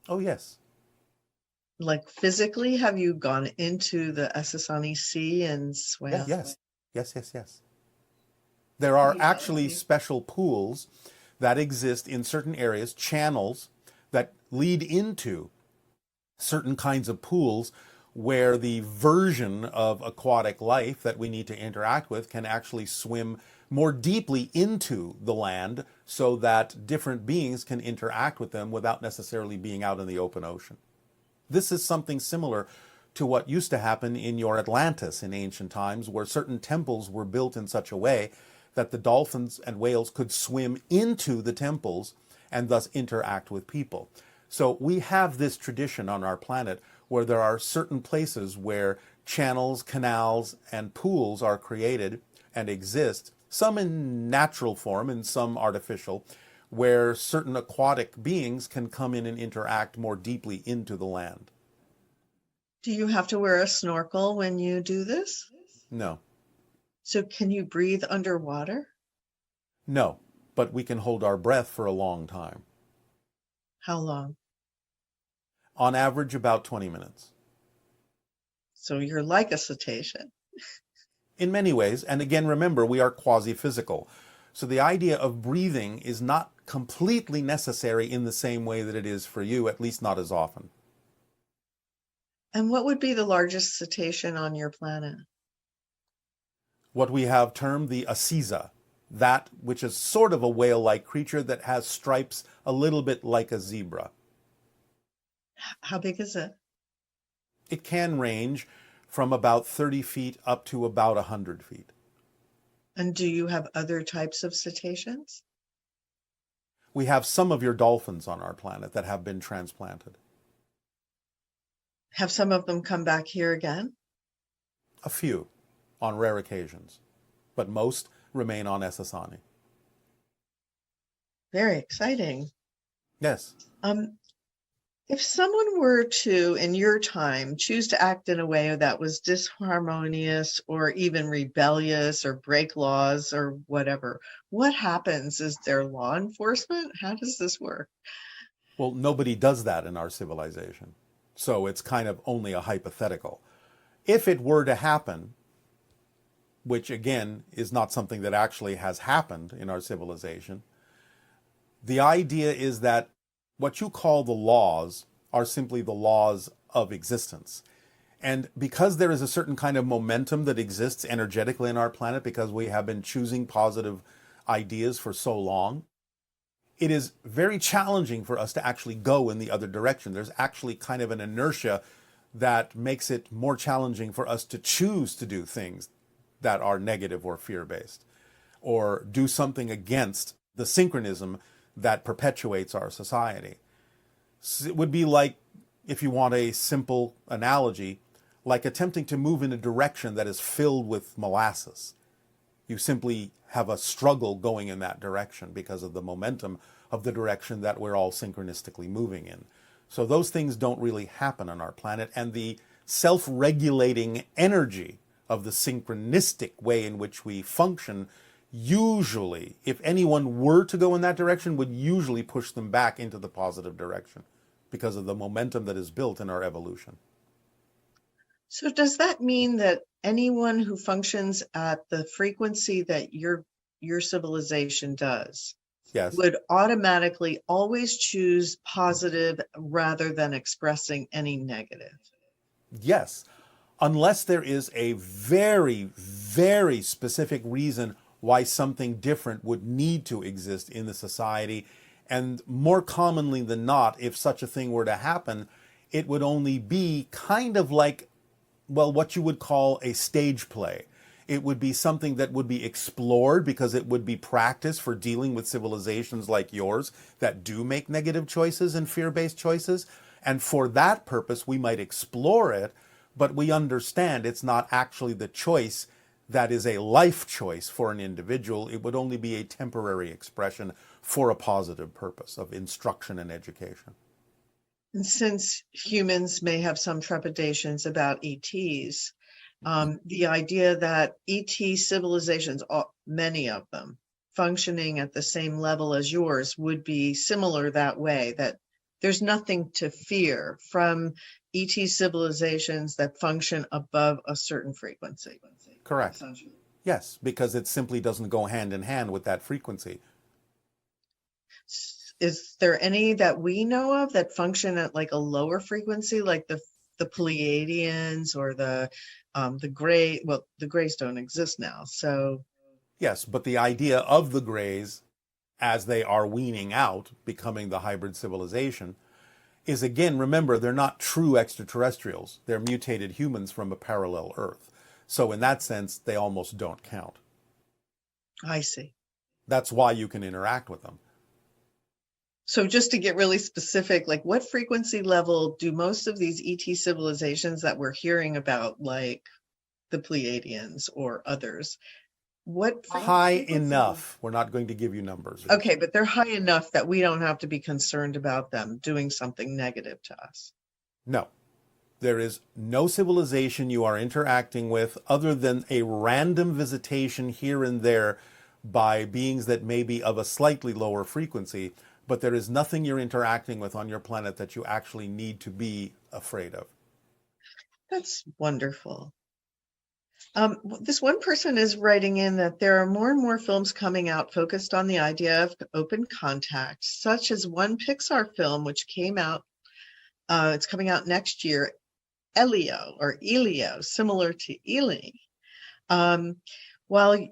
Oh, yes. Like physically, have you gone into the Essassani Sea and swam? Yes. There are actually special pools that exist in certain areas, channels that lead into certain kinds of pools where the version of aquatic life that we need to interact with can actually swim more deeply into the land so that different beings can interact with them without necessarily being out in the open ocean. This is something similar to what used to happen in your Atlantis in ancient times, where certain temples were built in such a way that the dolphins and whales could swim into the temples and thus interact with people. So we have this tradition on our planet where there are certain places where channels, canals, and pools are created and exist, some in natural form and some artificial, where certain aquatic beings can come in and interact more deeply into the land. Do you have to wear a snorkel when you do this? No. So can you breathe underwater? No, but we can hold our breath for a long time. How long? On average, about 20 minutes. So you're like a cetacean. In many ways, and again, remember, we are quasi-physical. So the idea of breathing is not completely necessary in the same way that it is for you, at least not as often. And what would be the largest cetacean on your planet? What we have termed the Asiza, that which is sort of a whale-like creature that has stripes a little bit like a zebra. How big is it? It can range from about 30 feet up to about 100 feet. And do you have other types of cetaceans? We have some of your dolphins on our planet that have been transplanted. Have some of them come back here again? A few, on rare occasions, but most remain on Essassani. Very exciting. Yes. If someone were to, in your time, choose to act in a way that was disharmonious or even rebellious or break laws or whatever, what happens? Is there law enforcement? How does this work? Well, nobody does that in our civilization, so it's kind of only a hypothetical. If it were to happen, which again is not something that actually has happened in our civilization, the idea is that what you call the laws are simply the laws of existence. And because there is a certain kind of momentum that exists energetically in our planet, because we have been choosing positive ideas for so long, it is very challenging for us to actually go in the other direction. There's actually kind of an inertia that makes it more challenging for us to choose to do things that are negative or fear-based, or do something against the synchronism that perpetuates our society. So it would be like, if you want a simple analogy, like attempting to move in a direction that is filled with molasses. You simply have a struggle going in that direction because of the momentum of the direction that we're all synchronistically moving in. So those things don't really happen on our planet, and the self-regulating energy of the synchronistic way in which we function usually, if anyone were to go in that direction, would usually push them back into the positive direction because of the momentum that is built in our evolution. So does that mean that anyone who functions at the frequency that your civilization does Yes. would automatically always choose positive rather than expressing any negative? Yes, unless there is a very, very specific reason why something different would need to exist in the society. And more commonly than not, if such a thing were to happen, it would only be kind of like, well, what you would call a stage play. It would be something that would be explored because it would be practice for dealing with civilizations like yours that do make negative choices and fear-based choices. And for that purpose, we might explore it, but we understand it's not actually the choice that is a life choice for an individual. It would only be a temporary expression for a positive purpose of instruction and education. And since humans may have some trepidations about ETs, the idea that ET civilizations, many of them, functioning at the same level as yours would be similar that way, that there's nothing to fear from ET civilizations that function above a certain frequency. Correct. Yes, because it simply doesn't go hand in hand with that frequency. Is there any that we know of that function at like a lower frequency, like the Pleiadians or the gray? Well, the grays don't exist now, so Yes, but the idea of the Greys, as they are weaning out, becoming the hybrid civilization, is again, remember, they're not true extraterrestrials. They're mutated humans from a parallel Earth. So in that sense, they almost don't count. I see. That's why you can interact with them. So just to get really specific, like what frequency level do most of these ET civilizations that we're hearing about, like the Pleiadians or others, what High frequency? enough. We're not going to give you numbers. Okay, but they're high enough that we don't have to be concerned about them doing something negative to us. No. There is no civilization you are interacting with other than a random visitation here and there by beings that may be of a slightly lower frequency, but there is nothing you're interacting with on your planet that you actually need to be afraid of. That's wonderful. This one person is writing in that there are more and more films coming out focused on the idea of open contact, such as one Pixar film which came out, it's coming out next year, Elio, similar to Ely. While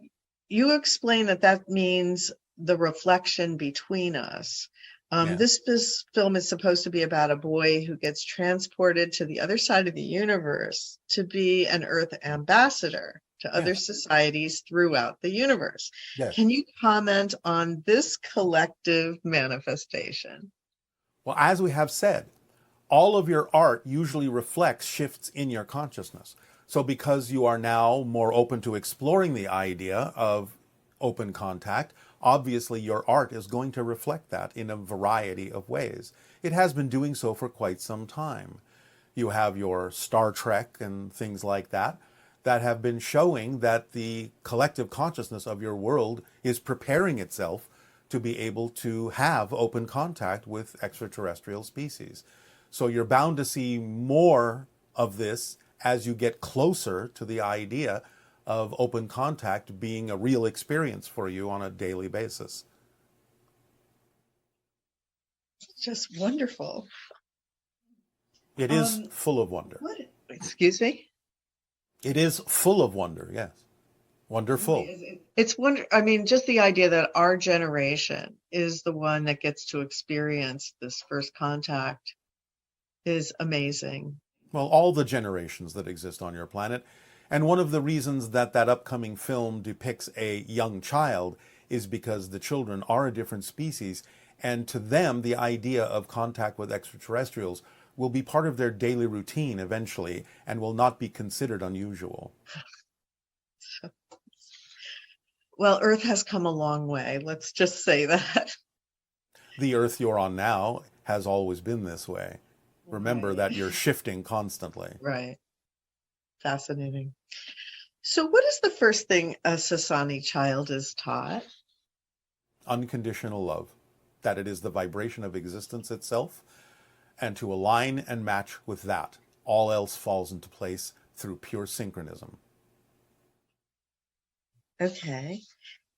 you explain that means the reflection between us, this film is supposed to be about a boy who gets transported to the other side of the universe to be an Earth ambassador to other societies throughout the universe. Yes. Can you comment on this collective manifestation? Well, as we have said, all of your art usually reflects shifts in your consciousness. So because you are now more open to exploring the idea of open contact, obviously your art is going to reflect that in a variety of ways. It has been doing so for quite some time. You have your Star Trek and things like that have been showing that the collective consciousness of your world is preparing itself to be able to have open contact with extraterrestrial species. So you're bound to see more of this as you get closer to the idea of open contact being a real experience for you on a daily basis. Just wonderful. It is full of wonder. Excuse me? It is full of wonder, yes. Wonderful. It's wonder. I mean, just the idea that our generation is the one that gets to experience this first contact is amazing. Well, all the generations that exist on your planet. And one of the reasons that upcoming film depicts a young child is because the children are a different species. And to them, the idea of contact with extraterrestrials will be part of their daily routine eventually and will not be considered unusual. Well, Earth has come a long way. Let's just say that. The Earth you're on now has always been this way. Remember that you're shifting constantly. Right. Fascinating. So what is the first thing a Sasani child is taught? Unconditional love. That it is the vibration of existence itself, and to align and match with that. All else falls into place through pure synchronism. Okay.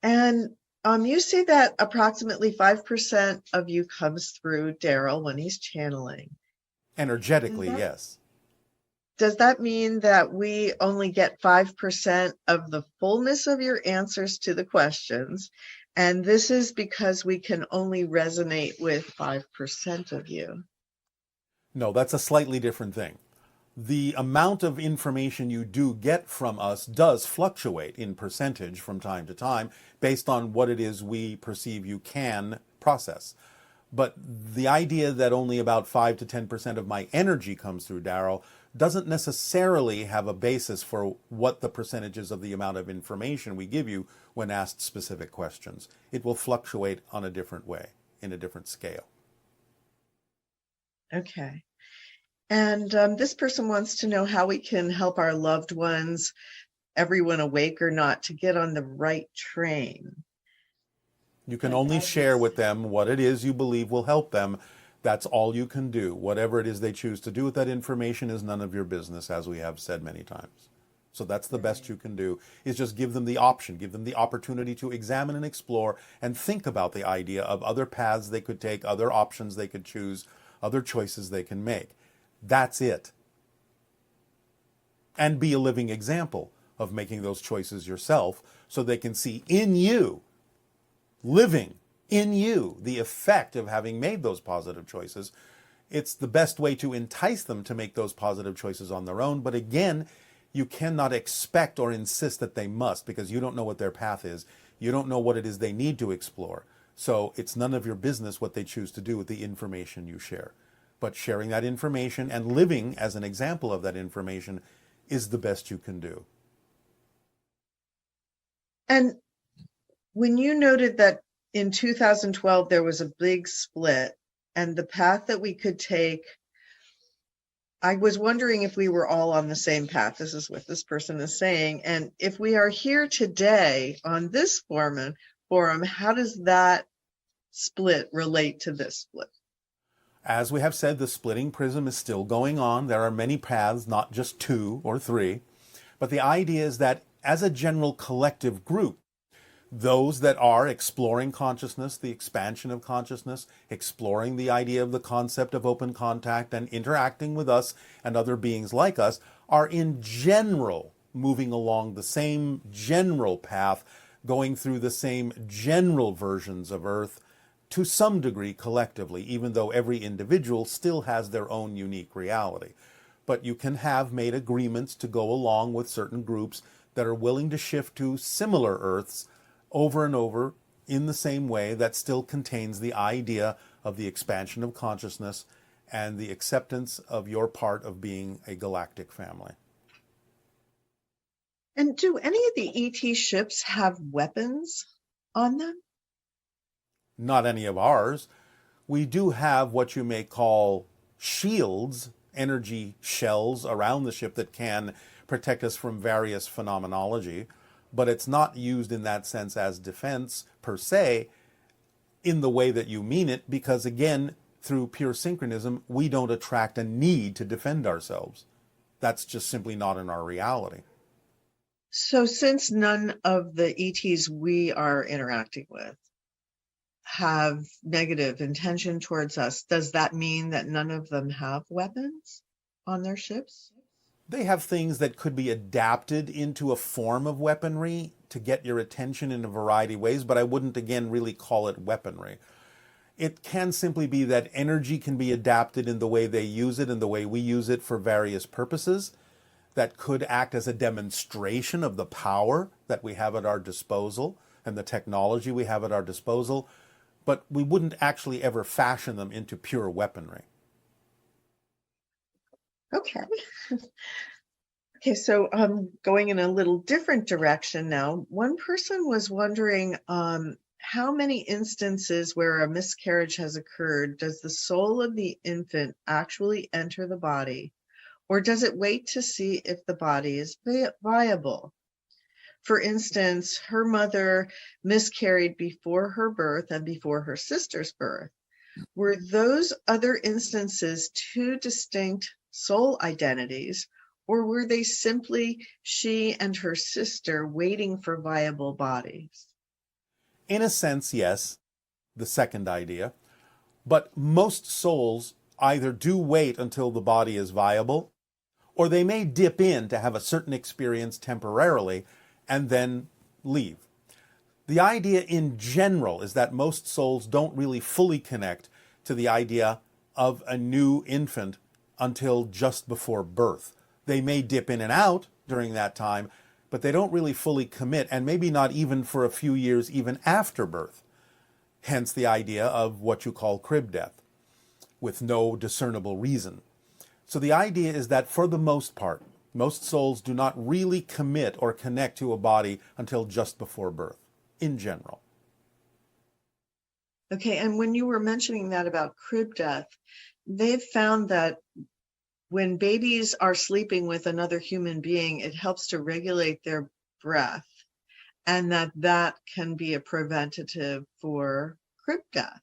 And you say that approximately 5% of you comes through Darryl when he's channeling. Energetically, yes. Does that mean that we only get 5% of the fullness of your answers to the questions? And this is because we can only resonate with 5% of you? No, that's a slightly different thing. The amount of information you do get from us does fluctuate in percentage from time to time based on what it is we perceive you can process. But the idea that only about 5 to 10% of my energy comes through Darryl doesn't necessarily have a basis for what the percentages of the amount of information we give you when asked specific questions. It will fluctuate on a different way, in a different scale. Okay. And this person wants to know how we can help our loved ones, everyone awake or not, to get on the right train. You can only share with them what it is you believe will help them. That's all you can do. Whatever it is they choose to do with that information is none of your business, as we have said many times. So that's the best you can do, is just give them the option, give them the opportunity to examine and explore and think about the idea of other paths they could take, other options they could choose, other choices they can make. That's it. And be a living example of making those choices yourself so they can see in you, living in you, the effect of having made those positive choices. It's the best way to entice them to make those positive choices on their own. But again, you cannot expect or insist that they must, because you don't know what their path is. You don't know what it is they need to explore. So it's none of your business what they choose to do with the information you share. But sharing that information and living as an example of that information is the best you can do. And when you noted that in 2012 there was a big split, and the path that we could take I was wondering if we were all on the same path. This is what this person is saying. And if we are here today on this forum, how does that split relate to this split? As we have said, the splitting prism is still going on. There are many paths, not just 2 or 3. But the idea is that as a general collective group, those that are exploring consciousness, the expansion of consciousness, exploring the idea of the concept of open contact and interacting with us and other beings like us, are in general moving along the same general path, going through the same general versions of Earth to some degree collectively, even though every individual still has their own unique reality. But you can have made agreements to go along with certain groups that are willing to shift to similar Earths over and over in the same way that still contains the idea of the expansion of consciousness and the acceptance of your part of being a galactic family. And do any of the ET ships have weapons on them? Not any of ours. We do have what you may call shields, energy shells around the ship that can protect us from various phenomenology, but it's not used in that sense as defense per se in the way that you mean it, because again, through pure synchronism, we don't attract a need to defend ourselves. That's just simply not in our reality. So since none of the ETs we are interacting with have negative intention towards us, does that mean that none of them have weapons on their ships? They have things that could be adapted into a form of weaponry to get your attention in a variety of ways, but I wouldn't, again, really call it weaponry. It can simply be that energy can be adapted in the way they use it and the way we use it for various purposes that could act as a demonstration of the power that we have at our disposal and the technology we have at our disposal, but we wouldn't actually ever fashion them into pure weaponry. Okay. Okay, so going in a little different direction now. One person was wondering how many instances where a miscarriage has occurred does the soul of the infant actually enter the body, or does it wait to see if the body is viable? For instance, her mother miscarried before her birth and before her sister's birth. Were those other instances two distinct soul identities, or were they simply she and her sister waiting for viable bodies? In a sense, yes, the second idea. But most souls either do wait until the body is viable, or they may dip in to have a certain experience temporarily and then leave. The idea in general is that most souls don't really fully connect to the idea of a new infant until just before birth. They may dip in and out during that time, but they don't really fully commit, and maybe not even for a few years even after birth. Hence the idea of what you call crib death, with no discernible reason. So the idea is that for the most part, most souls do not really commit or connect to a body until just before birth, in general. Okay, and when you were mentioning that about crib death, they've found that when babies are sleeping with another human being, it helps to regulate their breath, and that can be a preventative for crib death.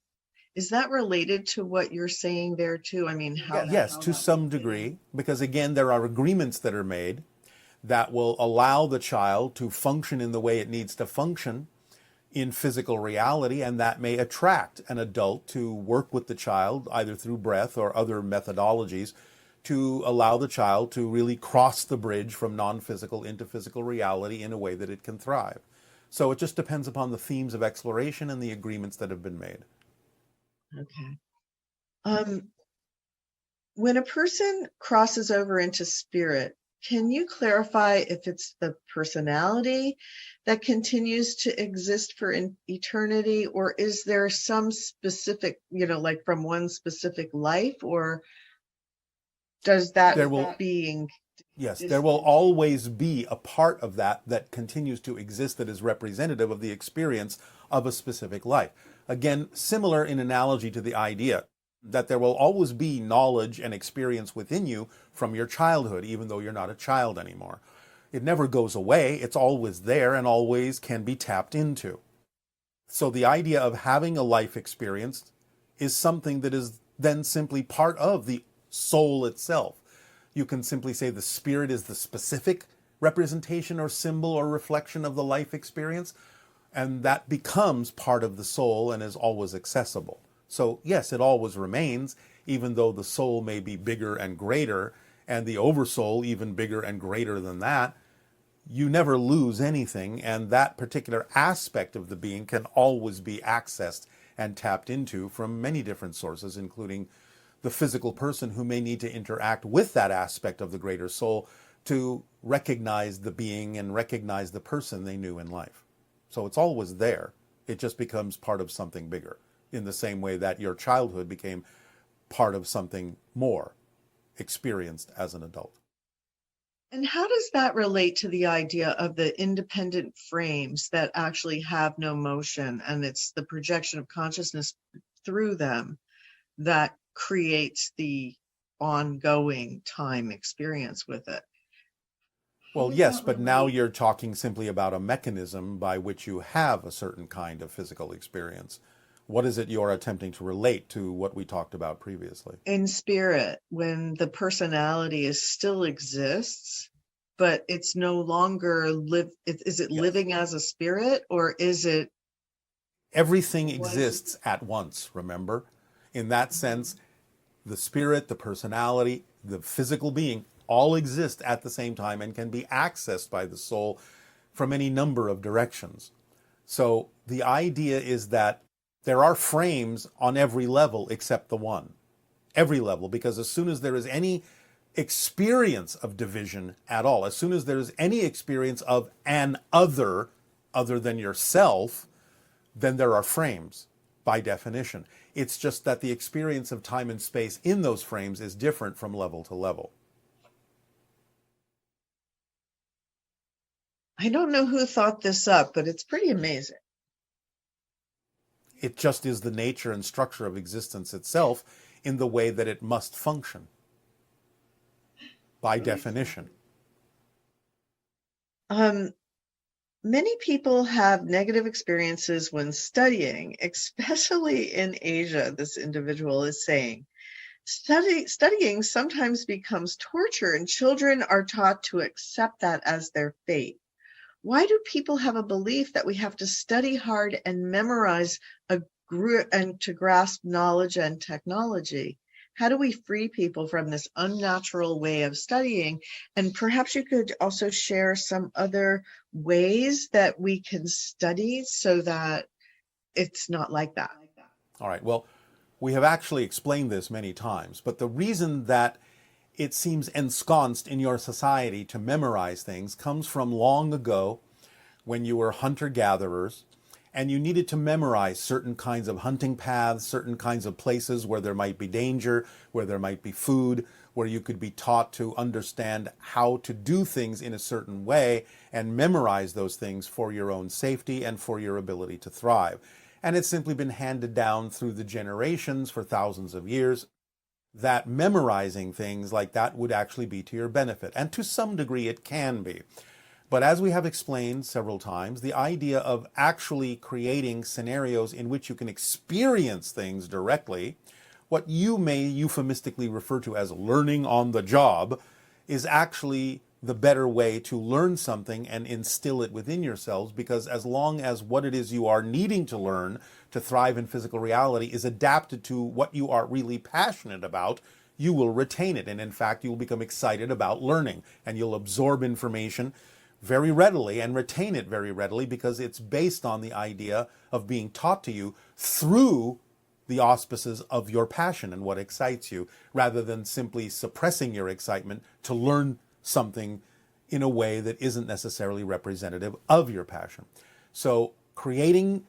Is that related to what you're saying there too? I mean, Yes, to some degree, because again, there are agreements that are made that will allow the child to function in the way it needs to function in physical reality, and that may attract an adult to work with the child either through breath or other methodologies to allow the child to really cross the bridge from non-physical into physical reality in a way that it can thrive. So it just depends upon the themes of exploration and the agreements that have been made. Okay. When a person crosses over into spirit, can you clarify if it's the personality that continues to exist for eternity, or is there some specific, like from one specific life, or does that being... Yes, there will always be a part of that continues to exist that is representative of the experience of a specific life. Again, similar in analogy to the idea that there will always be knowledge and experience within you from your childhood, even though you're not a child anymore. It never goes away. It's always there and always can be tapped into. So the idea of having a life experience is something that is then simply part of the soul itself. You can simply say the spirit is the specific representation or symbol or reflection of the life experience, and that becomes part of the soul and is always accessible. So yes, it always remains, even though the soul may be bigger and greater, and the oversoul even bigger and greater than that. You never lose anything, and that particular aspect of the being can always be accessed and tapped into from many different sources, including the physical person who may need to interact with that aspect of the greater soul to recognize the being and recognize the person they knew in life. So it's always there. It just becomes part of something bigger, in the same way that your childhood became part of something more experienced as an adult. And how does that relate to the idea of the independent frames that actually have no motion, and it's the projection of consciousness through them that creates the ongoing time experience with it? Well, yes, but now you're talking simply about a mechanism by which you have a certain kind of physical experience. What is it you're attempting to relate to what we talked about previously? In spirit, when the personality still exists, but it's no longer is it living as a spirit, or is it? Everything exists at once, remember? In that sense, the spirit, the personality, the physical being all exist at the same time and can be accessed by the soul from any number of directions. So the idea is that there are frames on every level except the one. Every level, because as soon as there is any experience of division at all, as soon as there is any experience of an other than yourself, then there are frames by definition. It's just that the experience of time and space in those frames is different from level to level. I don't know who thought this up, but it's pretty amazing. It just is the nature and structure of existence itself in the way that it must function, by definition. Many people have negative experiences when studying, especially in Asia, this individual is saying. Studying sometimes becomes torture, and children are taught to accept that as their fate. Why do people have a belief that we have to study hard and memorize and to grasp knowledge and technology? How do we free people from this unnatural way of studying? And perhaps you could also share some other ways that we can study so that it's not like that. All right, well, we have actually explained this many times, but the reason that it seems ensconced in your society to memorize things comes from long ago when you were hunter-gatherers and you needed to memorize certain kinds of hunting paths, certain kinds of places where there might be danger, where there might be food, where you could be taught to understand how to do things in a certain way and memorize those things for your own safety and for your ability to thrive. And it's simply been handed down through the generations for thousands of years that memorizing things like that would actually be to your benefit. And to some degree it can be. But as we have explained several times, the idea of actually creating scenarios in which you can experience things directly, what you may euphemistically refer to as learning on the job, is actually the better way to learn something and instill it within yourselves, because as long as what it is you are needing to learn to thrive in physical reality is adapted to what you are really passionate about, you will retain it. And in fact, you will become excited about learning, and you'll absorb information very readily and retain it very readily because it's based on the idea of being taught to you through the auspices of your passion and what excites you, rather than simply suppressing your excitement to learn something in a way that isn't necessarily representative of your passion. So creating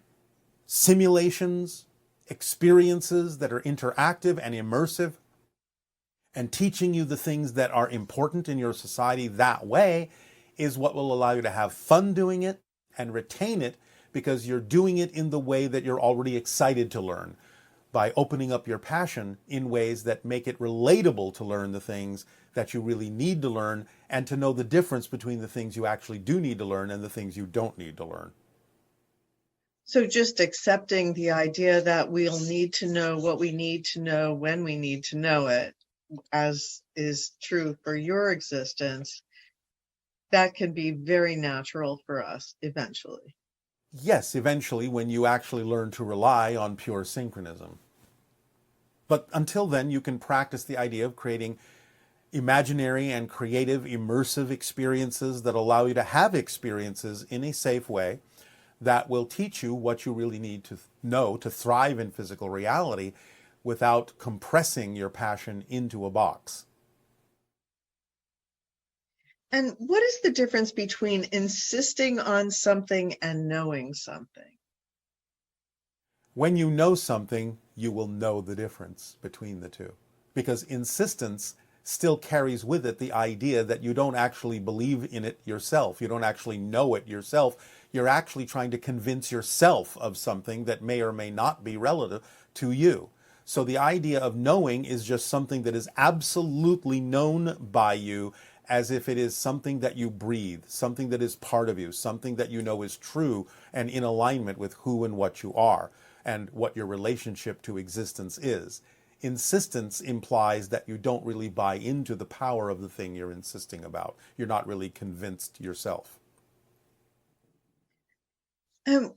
simulations, experiences that are interactive and immersive, and teaching you the things that are important in your society that way is what will allow you to have fun doing it and retain it, because you're doing it in the way that you're already excited to learn. by opening up your passion in ways that make it relatable to learn the things that you really need to learn, and to know the difference between the things you actually do need to learn and the things you don't need to learn. So just accepting the idea that we'll need to know what we need to know when we need to know it, as is true for your existence, that can be very natural for us eventually. Yes, eventually, when you actually learn to rely on pure synchronism. But until then, you can practice the idea of creating imaginary and creative, immersive experiences that allow you to have experiences in a safe way that will teach you what you really need to know to thrive in physical reality without compressing your passion into a box. And what is the difference between insisting on something and knowing something? When you know something, you will know the difference between the two. Because insistence still carries with it the idea that you don't actually believe in it yourself. You don't actually know it yourself. You're actually trying to convince yourself of something that may or may not be relative to you. So the idea of knowing is just something that is absolutely known by you, as if it is something that you breathe, something that is part of you, something that you know is true and in alignment with who and what you are and what your relationship to existence is. Insistence implies that you don't really buy into the power of the thing you're insisting about. You're not really convinced yourself.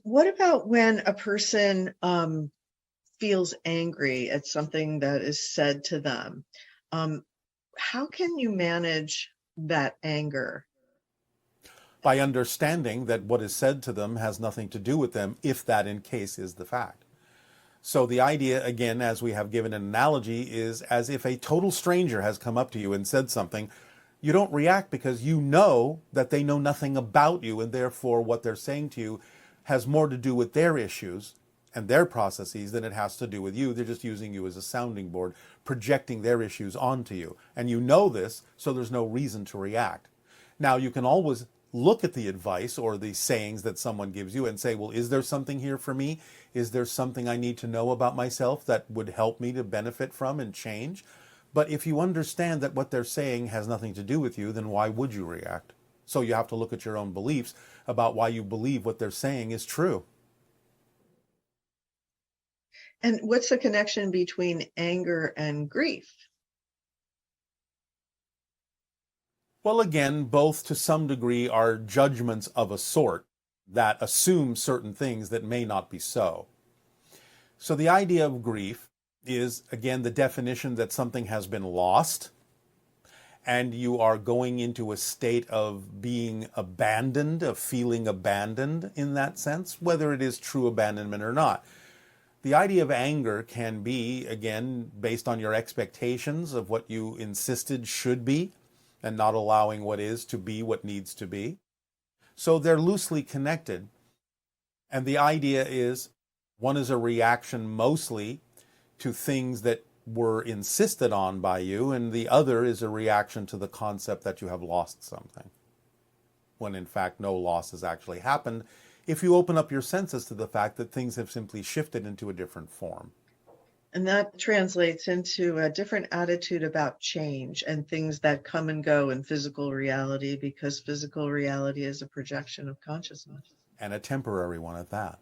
What about when a person feels angry at something that is said to them? How can you manage that anger? By understanding that what is said to them has nothing to do with them, if that in case is the fact. So the idea, again, as we have given an analogy, is as if a total stranger has come up to you and said something. You don't react because you know that they know nothing about you, and therefore what they're saying to you has more to do with their issues and their processes than it has to do with you. They're just using you as a sounding board, projecting their issues onto you. And you know this, so there's no reason to react. Now, you can always look at the advice or the sayings that someone gives you and say, well, is there something here for me? Is there something I need to know about myself that would help me to benefit from and change? But if you understand that what they're saying has nothing to do with you, then why would you react? So you have to look at your own beliefs about why you believe what they're saying is true. And what's the connection between anger and grief? Well, again, both to some degree are judgments of a sort that assume certain things that may not be so. So the idea of grief is, again, the definition that something has been lost and you are going into a state of being abandoned, of feeling abandoned in that sense, whether it is true abandonment or not. The idea of anger can be, again, based on your expectations of what you insisted should be and not allowing what is to be what needs to be. So they're loosely connected. And the idea is one is a reaction mostly to things that were insisted on by you, and the other is a reaction to the concept that you have lost something, when in fact no loss has actually happened, if you open up your senses to the fact that things have simply shifted into a different form. And that translates into a different attitude about change and things that come and go in physical reality, because physical reality is a projection of consciousness. And a temporary one at that.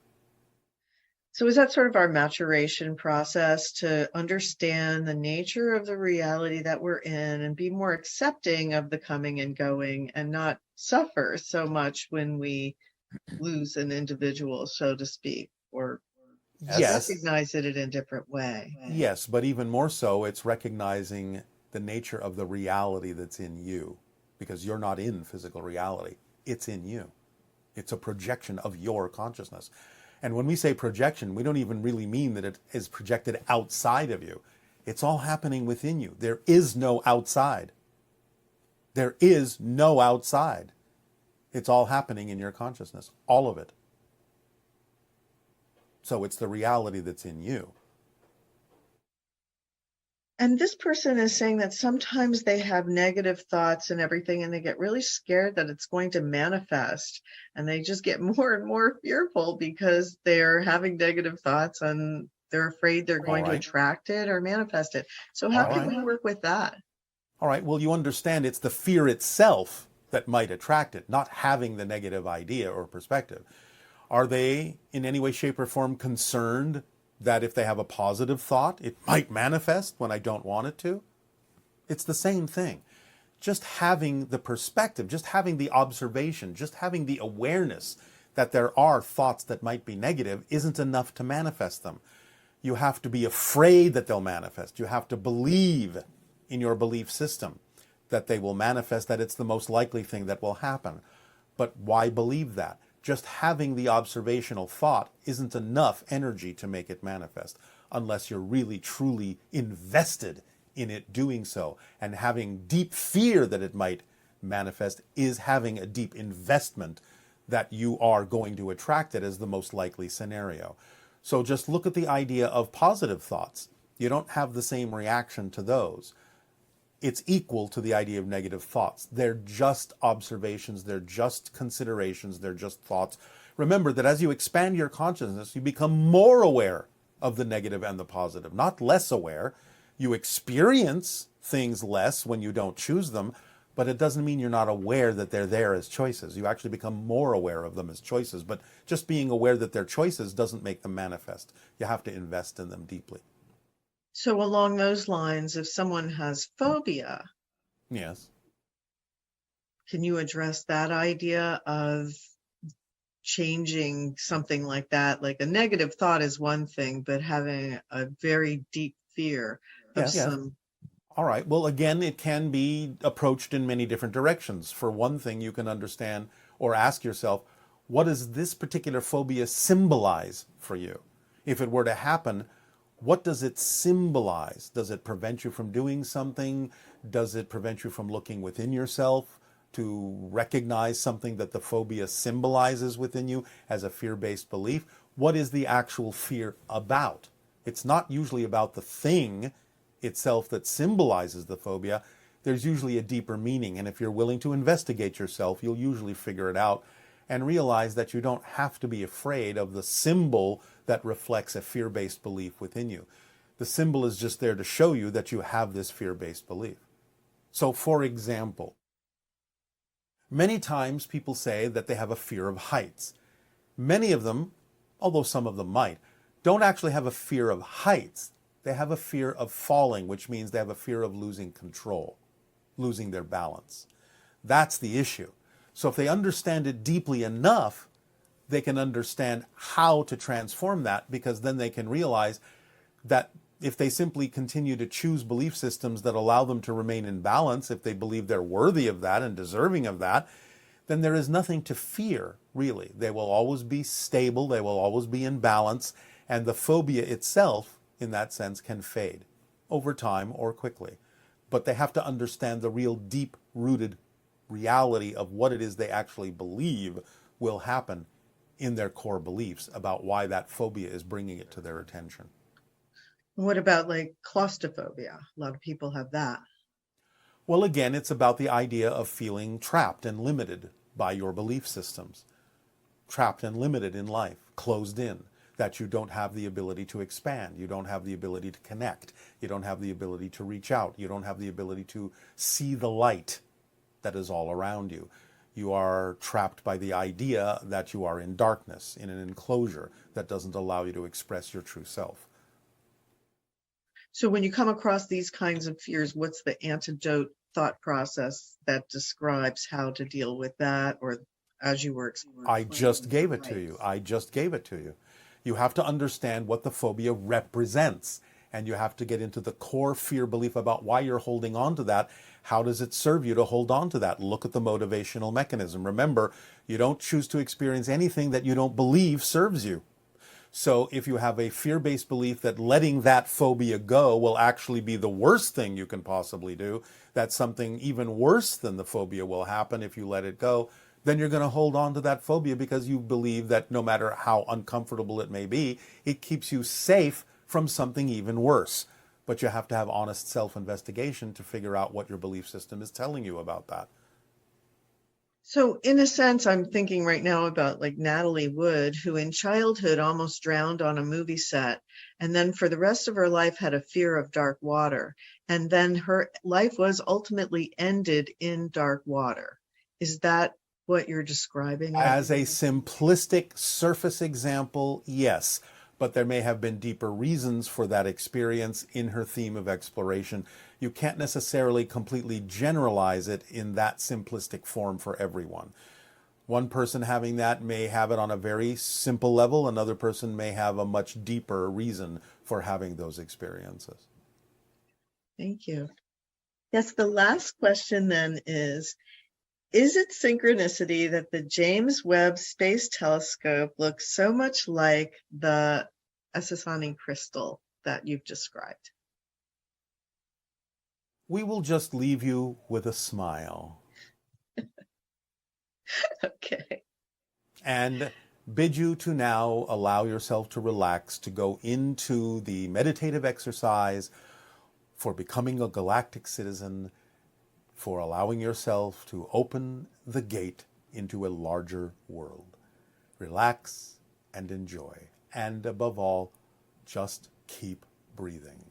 So is that sort of our maturation process to understand the nature of the reality that we're in and be more accepting of the coming and going and not suffer so much when we lose an individual, so to speak, or Yes. recognize it in a different way? Yes, but even more so, it's recognizing the nature of the reality that's in you, because you're not in physical reality. It's in you. It's a projection of your consciousness. And when we say projection, we don't even really mean that it is projected outside of you. It's all happening within you. There is no outside. There is no outside. It's all happening in your consciousness, all of it. So it's the reality that's in you. And this person is saying that sometimes they have negative thoughts and everything, and they get really scared that it's going to manifest. And they just get more and more fearful because they're having negative thoughts and They're afraid they're going to right. attract it or manifest it. So how All can right. we work with that? All right, well, you understand it's the fear itself that might attract it, not having the negative idea or perspective. Are they in any way, shape, or form concerned that if they have a positive thought, it might manifest when I don't want it to? It's the same thing. Just having the perspective, just having the observation, just having the awareness that there are thoughts that might be negative isn't enough to manifest them. You have to be afraid that they'll manifest. You have to believe in your belief system that they will manifest, that it's the most likely thing that will happen. But why believe that? Just having the observational thought isn't enough energy to make it manifest unless you're really, truly invested in it doing so. And having deep fear that it might manifest is having a deep investment that you are going to attract it as the most likely scenario. So just look at the idea of positive thoughts. You don't have the same reaction to those. It's equal to the idea of negative thoughts. They're just observations, they're just considerations, they're just thoughts. Remember that as you expand your consciousness, you become more aware of the negative and the positive, not less aware. You experience things less when you don't choose them, but it doesn't mean you're not aware that they're there as choices. You actually become more aware of them as choices, but just being aware that they're choices doesn't make them manifest. You have to invest in them deeply. So along those lines, if someone has phobia, Yes. can you address that idea of changing something like that? Like a negative thought is one thing, but having a very deep fear of some. All right. Well, again, it can be approached in many different directions. For one thing, you can understand or ask yourself, what does this particular phobia symbolize for you? If it were to happen, what does it symbolize? Does it prevent you from doing something? Does it prevent you from looking within yourself to recognize something that the phobia symbolizes within you as a fear-based belief? What is the actual fear about? It's not usually about the thing itself that symbolizes the phobia. There's usually a deeper meaning, and if you're willing to investigate yourself, you'll usually figure it out and realize that you don't have to be afraid of the symbol that reflects a fear-based belief within you. The symbol is just there to show you that you have this fear-based belief. So, for example, many times people say that they have a fear of heights. Many of them, although some of them might, don't actually have a fear of heights. They have a fear of falling, which means they have a fear of losing control, losing their balance. That's the issue. So if they understand it deeply enough, they can understand how to transform that, because then they can realize that if they simply continue to choose belief systems that allow them to remain in balance, if they believe they're worthy of that and deserving of that, then there is nothing to fear, really. They will always be stable, they will always be in balance, and the phobia itself, in that sense, can fade over time or quickly. But they have to understand the real deep-rooted reality of what it is they actually believe will happen in their core beliefs about why that phobia is bringing it to their attention. What about like claustrophobia? A lot of people have that. Well, again, it's about the idea of feeling trapped and limited by your belief systems. Trapped and limited in life, closed in, that you don't have the ability to expand, you don't have the ability to connect, you don't have the ability to reach out, you don't have the ability to see the light that is all around you. You are trapped by the idea that you are in darkness, in an enclosure that doesn't allow you to express your true self. So when you come across these kinds of fears, what's the antidote thought process that describes how to deal with that? Or as you were explaining? I just gave it to you. I just gave it to you. You have to understand what the phobia represents, and you have to get into the core fear belief about why you're holding on to that. How does it serve you to hold on to that? Look at the motivational mechanism. Remember, you don't choose to experience anything that you don't believe serves you. So if you have a fear-based belief that letting that phobia go will actually be the worst thing you can possibly do, that something even worse than the phobia will happen if you let it go, then you're going to hold on to that phobia because you believe that no matter how uncomfortable it may be, it keeps you safe from something even worse. But you have to have honest self-investigation to figure out what your belief system is telling you about that. So in a sense, I'm thinking right now about like Natalie Wood, who in childhood almost drowned on a movie set, and then for the rest of her life had a fear of dark water. And then her life was ultimately ended in dark water. Is that what you're describing? As a simplistic surface example, yes, but there may have been deeper reasons for that experience in her theme of exploration. You can't necessarily completely generalize it in that simplistic form for everyone. One person having that may have it on a very simple level. Another person may have a much deeper reason for having those experiences. Thank you. Yes, the last question then is it synchronicity that the James Webb Space Telescope looks so much like the Essassani crystal that you've described? We will just leave you with a smile. Okay. And bid you to now allow yourself to relax, to go into the meditative exercise for becoming a galactic citizen, for allowing yourself to open the gate into a larger world. Relax and enjoy. And above all, just keep breathing.